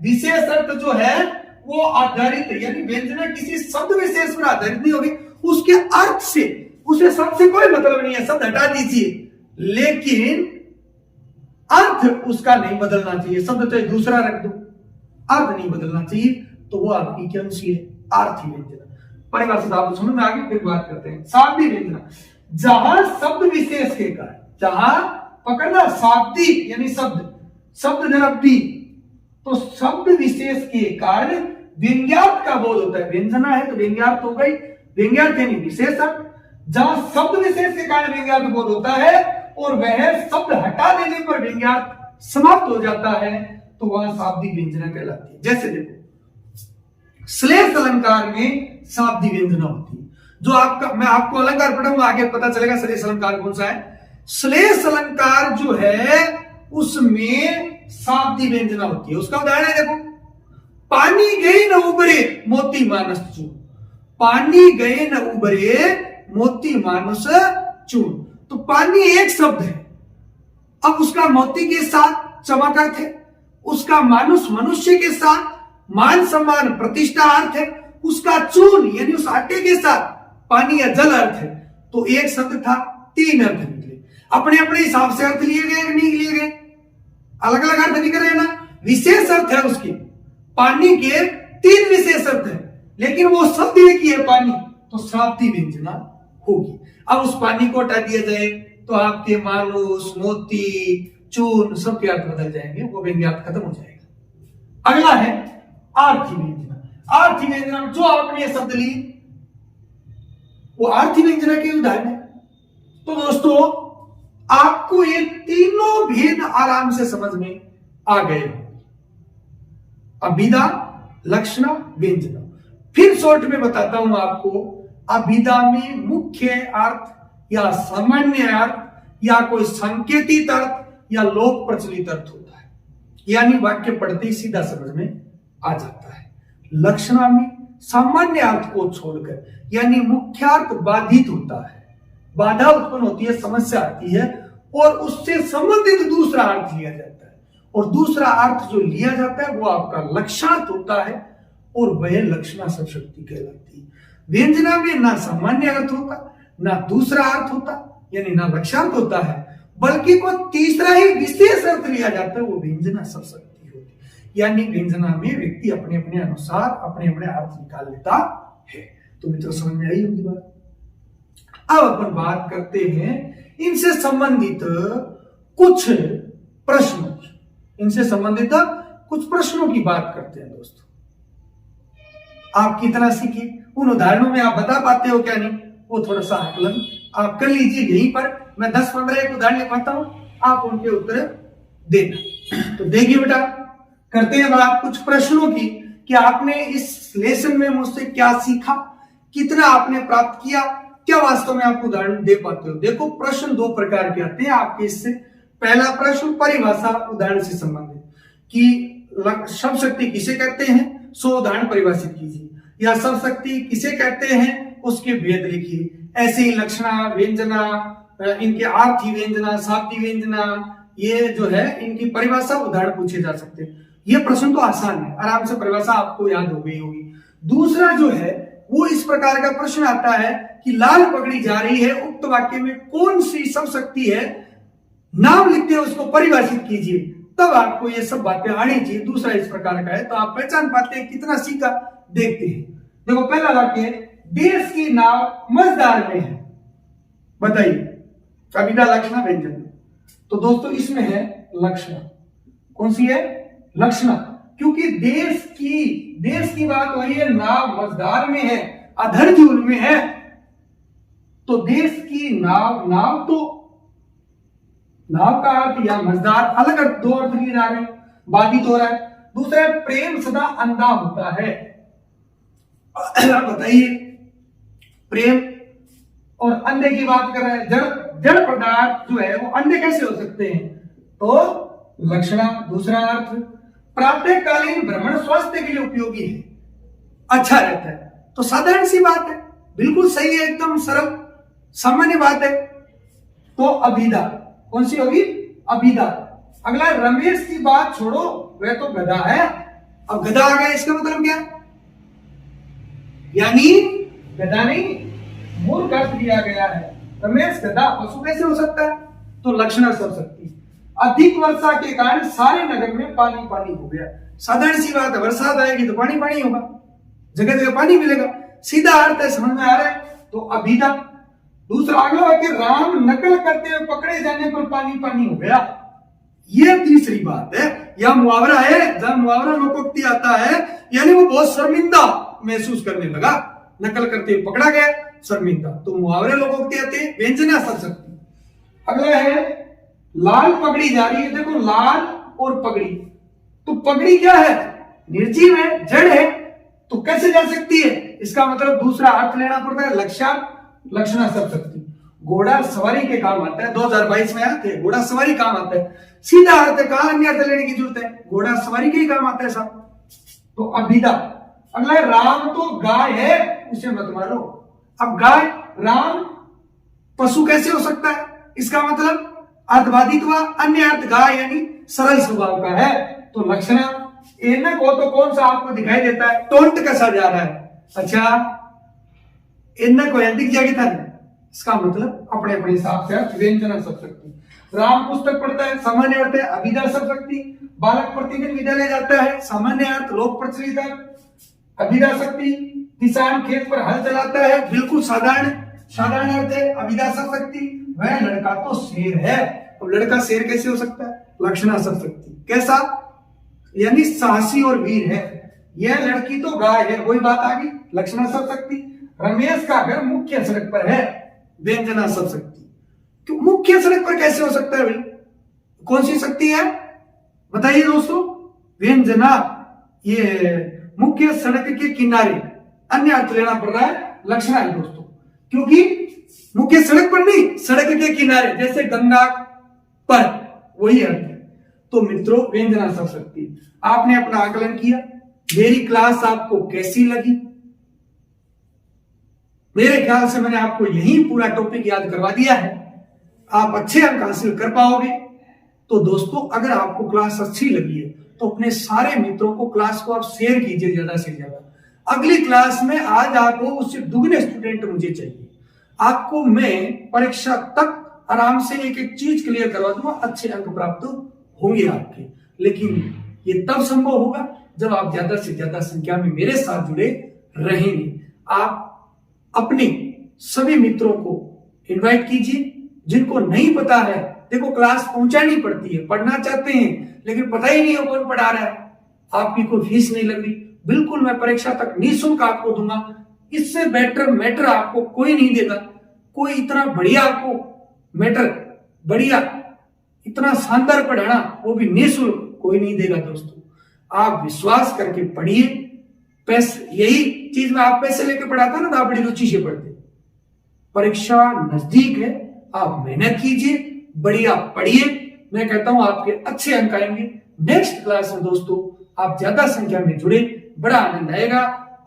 S1: विशेष अर्थ जो है वो आधारित है, यानी व्यंजना किसी शब्द विशेष पर आधारित नहीं होगी, उसके अर्थ से, उसे शब्द से कोई मतलब नहीं है, शब्द हटा दीजिए, लेकिन अर्थ उसका नहीं बदलना चाहिए। शब्द तो दूसरा रख दो, अर्थ नहीं बदलना चाहिए, तो वो आपकी कौन सी है? आर्थी व्यंजना। परिभाषा आप समझ में आ गई, फिर बात करते हैं शाब्दी व्यंजना। जहां शब्द विशेष के कारण, जहां पकड़ना शाब्दी यानी शब्द निरब्दी, तो शब्द विशेष के कारण व्यंग्यार्थ का बोध होता है। व्यंजना है तो व्यंग्यार्थ हो गई, व्यंग्यार्थ यानी विशेष अर्थ। जहां शब्द विशेष के कारण व्यंग्यार्थ बोध होता है और वह शब्द हटा देने पर व्यंग्यार्थ समाप्त हो जाता है, तो वह शाब्दी व्यंजना कहलाती है। जैसे देखो श्लेष अलंकार में शाब्दी व्यंजना होती है, जो आपका मैं आपको अलंकार पढ़ाऊंगा, आगे पता चलेगा श्लेष अलंकार कौन सा है। श्लेष अलंकार जो है उसमें शाब्दी व्यंजना होती है। उसका उदाहरण है देखो, पानी गए न उबरे मोती मानस चून। पानी गए न उबरे मोती मानस चून, तो पानी एक शब्द है, अब उसका मोती के साथ चमक अर्थ है, उसका मानुष मनुष्य के साथ मान सम्मान प्रतिष्ठा अर्थ है, उसका चून यानी उस आटे के साथ पानी या जल अर्थ है। तो एक शब्द था, तीन अर्थ निकले, अपने अपने हिसाब से अर्थ लिए गए नहीं लिए गए, अलग अलग अर्थ निकल रहे ना। विशेष अर्थ है उसके, पानी के तीन विशेष अर्थ है, लेकिन वो शब्द एक ही है पानी, तो शाब्दी व्यंजना होगी। अब उस पानी को हटा दिया जाए तो आपके मानुष मोती चून सबके अर्थ बदल जाएंगे, वो व्यंग्यार्थ खत्म हो जाएगा। अगला है आर्थी व्यंजना। आर्थी व्यंजना में जो आपने ये शब्द लिए वो आर्थी व्यंजना के उदाहरण है। तो दोस्तों आपको ये तीनों भेद आराम से समझ में आ गए। अभिधा, लक्षणा, व्यंजना। फिर शॉर्ट में बताता हूं आपको, अभिधा में मुख्य अर्थ या सामान्य अर्थ या कोई संकेतित अर्थ या लोक प्रचलित अर्थ होता है, यानी वाक्य पढ़ते ही सीधा समझ में आ जाता है। लक्षणा में सामान्य अर्थ को छोड़कर यानी मुख्यार्थ बाधित होता है, बाधा उत्पन्न होती है, समस्या आती है और उससे संबंधित दूसरा अर्थ लिया जाता है, और दूसरा अर्थ जो लिया जाता है वो आपका लक्षार्थ होता है और वह लक्षणा शब्द शक्ति कहलाती है। व्यंजना में ना सामान्य अर्थ होता, ना दूसरा अर्थ होता यानी ना लक्षार्थ होता है, बल्कि कोई तीसरा ही विशेष अर्थ लिया जाता है, वो व्यंजना शब्द शक्ति होती है। यानी व्यंजना में व्यक्ति अपने अपने अनुसार अपने अपने अर्थ निकाल लेता है। तो मित्रों समझ में आई होगी बात। अब अपन बात करते हैं इनसे संबंधित कुछ प्रश्नों की, इनसे संबंधित कुछ प्रश्नों की बात करते हैं। दोस्तों आप कितना सीखे, उन उदाहरणों में आप बता पाते हो क्या नहीं, वो थोड़ा सा आकलन आप कर लीजिए। यहीं पर मैं 10-15 एक उदाहरण लिखवाता हूं, आप उनके उत्तर देना। तो देखिए बेटा, करते हैं बात कुछ प्रश्नों की कि आपने इस लेसन में मुझसे क्या सीखा, कितना आपने प्राप्त किया, क्या वास्तव में आप उदाहरण दे पाते हो। देखो प्रश्न दो प्रकार के आते हैं आपके इससे। पहला प्रश्न परिभाषा उदाहरण से संबंधित कि शब्द शक्ति किसे कहते हैं, सो उदाहरण परिभाषित कीजिए, या शब्द शक्ति किसे कहते हैं उसके भेद लिखिए। ऐसे ही लक्षणा, व्यंजना, इनके आर्थी व्यंजना, शाब्दी व्यंजना, ये जो है इनकी परिभाषा उदाहरण पूछे जा सकते हैं। ये प्रश्न तो आसान है, आराम से परिभाषा आपको याद हो गई होगी। दूसरा जो है वो इस प्रकार का प्रश्न आता है कि लाल पगड़ी जा रही है, उक्त वाक्य में कौन सी शब्द शक्ति है, नाम लिखते हैं उसको परिभाषित कीजिए। तब आपको ये सब बातें आनी चाहिए। दूसरा इस प्रकार का है, तो आप पहचान पाते हैं कितना सीखा। देखते हैं, देखो पहला वाक्य है, देश की नाव मझधार में है, बताइए कविता, लक्षणा, व्यंजना। तो दोस्तों इसमें है लक्षणा। कौन सी है? लक्षणा। क्योंकि देश की बात हो रही है, नाव मझधार में है, अधर झूल में है, तो देश की नाव तो नाव का अर्थ या मझधार अलग अर्थ, दो अर्थ लिए जा रहे हैं, बाधित हो रहा है। दूसरा है प्रेम सदा अंधा होता है। बताइए, प्रेम और अंधे की बात कर रहे हैं, जड़ पदार्थ जो है वो अंधे कैसे हो सकते हैं? तो लक्षणा। दूसरा अर्थ, प्रातःकालीन भ्रमण स्वास्थ्य के लिए उपयोगी है, अच्छा रहता है। तो साधारण सी बात है, बिल्कुल सही है, एकदम सरल सामान्य बात है। तो अभिधा, कौन सी होगी? अभिधा। अगला, रमेश की बात छोड़ो, वह तो गधा है। अब गधा आ गया, इसका मतलब क्या? यानी गधा नहीं, मूर्ख अर्थ दिया गया है। रमेश गधा, पशु कैसे हो सकता है? तो लक्षणा सब सकती। अधिक वर्षा के कारण सारे नगर में पानी पानी हो गया। साधारण सी बात है, बरसात आएगी तो पानी पानी होगा, जगह जगह पानी मिलेगा, सीधा अर्थ है, समझ में आ रहा है? तो अभिधा। दूसरा अगला है कि राम नकल करते हुए पकड़े जाने पर पानी पानी हो गया। ये तीसरी बात है। यह मुहावरा है, जब मुहावरा लोकोक्ति आता है यानी वो बहुत शर्मिंदा महसूस करने लगा, नकल करते हुए पकड़ा गया, शर्मिंदा। तो मुहावरे लोकोक्ति आते हैं, व्यंजना सब सकती। अगला है लाल पगड़ी जा रही है। देखो, लाल और पगड़ी, तो पगड़ी क्या है? निर्जीव है, जड़ है, तो कैसे जा सकती है? इसका मतलब दूसरा अर्थ लेना पड़ता है, लक्षणा सब सकती। घोड़ा सवारी के काम आता है, 2022 में आते हैं, घोड़ा सवारी काम आता है, सीधा अर्थ है, कहां अन्य अर्थ लेने की जरूरत है, घोड़ा सवारी के ही काम आता है साहब। तो अभिधा। अगला है राम तो गाय है, उसे मत मारो। अब गाय, राम पशु कैसे हो सकता है? इसका मतलब अर्थबाधित हुआ, अन्य अर्थ गाय यानी सरल स्वभाव का है। तो लक्षणा। एनक हो तो कौन सा आपको दिखाई देता है? टोंट कसा जा रहा है। अच्छा, एनक हो दिख जाएगी था, इसका मतलब अपने अपने हिसाब से अर्थ, व्यंजना सब सकती। राम पुस्तक पढ़ता है, सामान्य अर्थ है, अभिधा सब सकती। बालक प्रतिदिन विद्यालय जाता है, सामान्य अर्थ, लोक प्रचलित अर्थ, अभिधा शक्ति। किसान खेत पर हल चलाता है, बिल्कुल साधारण अर्थ है, अभिधा सब शक्ति। वह लड़का तो शेर है। अब लड़का शेर कैसे हो सकता है? लक्षणा सब शक्ति। कैसा? यानी साहसी और वीर है। यह लड़की तो गाय है, वही बात आ गई, लक्षणा सब शक्ति। रमेश का घर मुख्य सड़क पर है, व्यंजना सब शक्ति। क्यों मुख्य सड़क पर कैसे हो सकता है भाई? कौन सी शक्ति है बताइए दोस्तों? व्यंजना। ये मुख्य सड़क के किनारे, अन्य अर्थ लेना पड़ रहा है, लक्षणा है दोस्तों, क्योंकि मुख्य सड़क पर नहीं, सड़क के किनारे, जैसे गंगा पर, वही अर्थ है। तो मित्रों, व्यंजना सब शक्ति। आपने अपना आकलन किया, मेरी क्लास आपको कैसी लगी? मेरे ख्याल से मैंने आपको यही पूरा टॉपिक याद करवा दिया है, आप अच्छे अंक हासिल कर पाओगे। तो दोस्तों, अगर आपको क्लास अच्छी लगी है तो अपने सारे मित्रों को क्लास को आप शेयर कीजिए ज्यादा से ज्यादा। अगली क्लास में आज आपको उससे दुगने स्टूडेंट मुझे चाहिए। आपको मैं परीक्षा तक आराम से एक एक चीज क्लियर करवा दूंगा, अच्छे अंक प्राप्त होंगे आपके। लेकिन ये तब संभव होगा जब आप ज्यादा से ज्यादा संख्या में मेरे साथ जुड़े रहेंगे। आप अपने सभी मित्रों को इनवाइट कीजिए, जिनको नहीं पता है। देखो, क्लास पहुंचानी पड़ती है, पढ़ना चाहते हैं लेकिन पता ही नहीं है कौन पढ़ा रहा है। आपकी कोई फीस नहीं लग रही, बिल्कुल मैं परीक्षा तक निःशुल्क आपको दूंगा। इससे बेटर मैटर आपको कोई नहीं देगा। कोई इतना बढ़िया आपको मैटर, बढ़िया इतना शानदार पढ़ाना, वो भी निःशुल्क कोई नहीं देगा दोस्तों। आप विश्वास करके पढ़िए। पैसे, यही चीज में आप पैसे लेके पढ़ाता ना, तो आप बड़ी रुचि से पढ़ते। परीक्षा नजदीक है, आप मेहनत कीजिए, बढ़िया पढ़िए। मैं कहता हूं आपके अच्छे अंक आएंगे। नेक्स्ट क्लास में दोस्तों आप ज्यादा संख्या में जुड़े, बड़ा आनंद आएगा।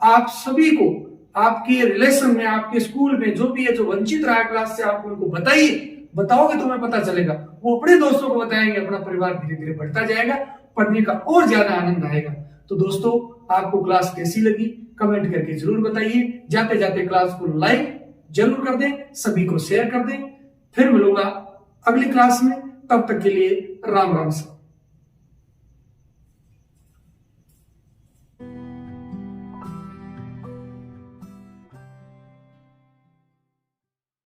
S1: आप सभी को आपके रिलेशन में, आपके स्कूल में जो भी है, जो वंचित रहा क्लास से, आप उनको बताइए। बताओगे तो हमें पता चलेगा, वो अपने दोस्तों को बताएंगे, अपना परिवार धीरे धीरे बढ़ता जाएगा, पढ़ने का और ज्यादा आनंद आएगा। तो दोस्तों, आपको क्लास कैसी लगी कमेंट करके जरूर बताइए। जाते जाते क्लास को लाइक जरूर कर दें, सभी को शेयर कर दें। फिर मिलूंगा अगली क्लास में, तब तक के लिए राम राम।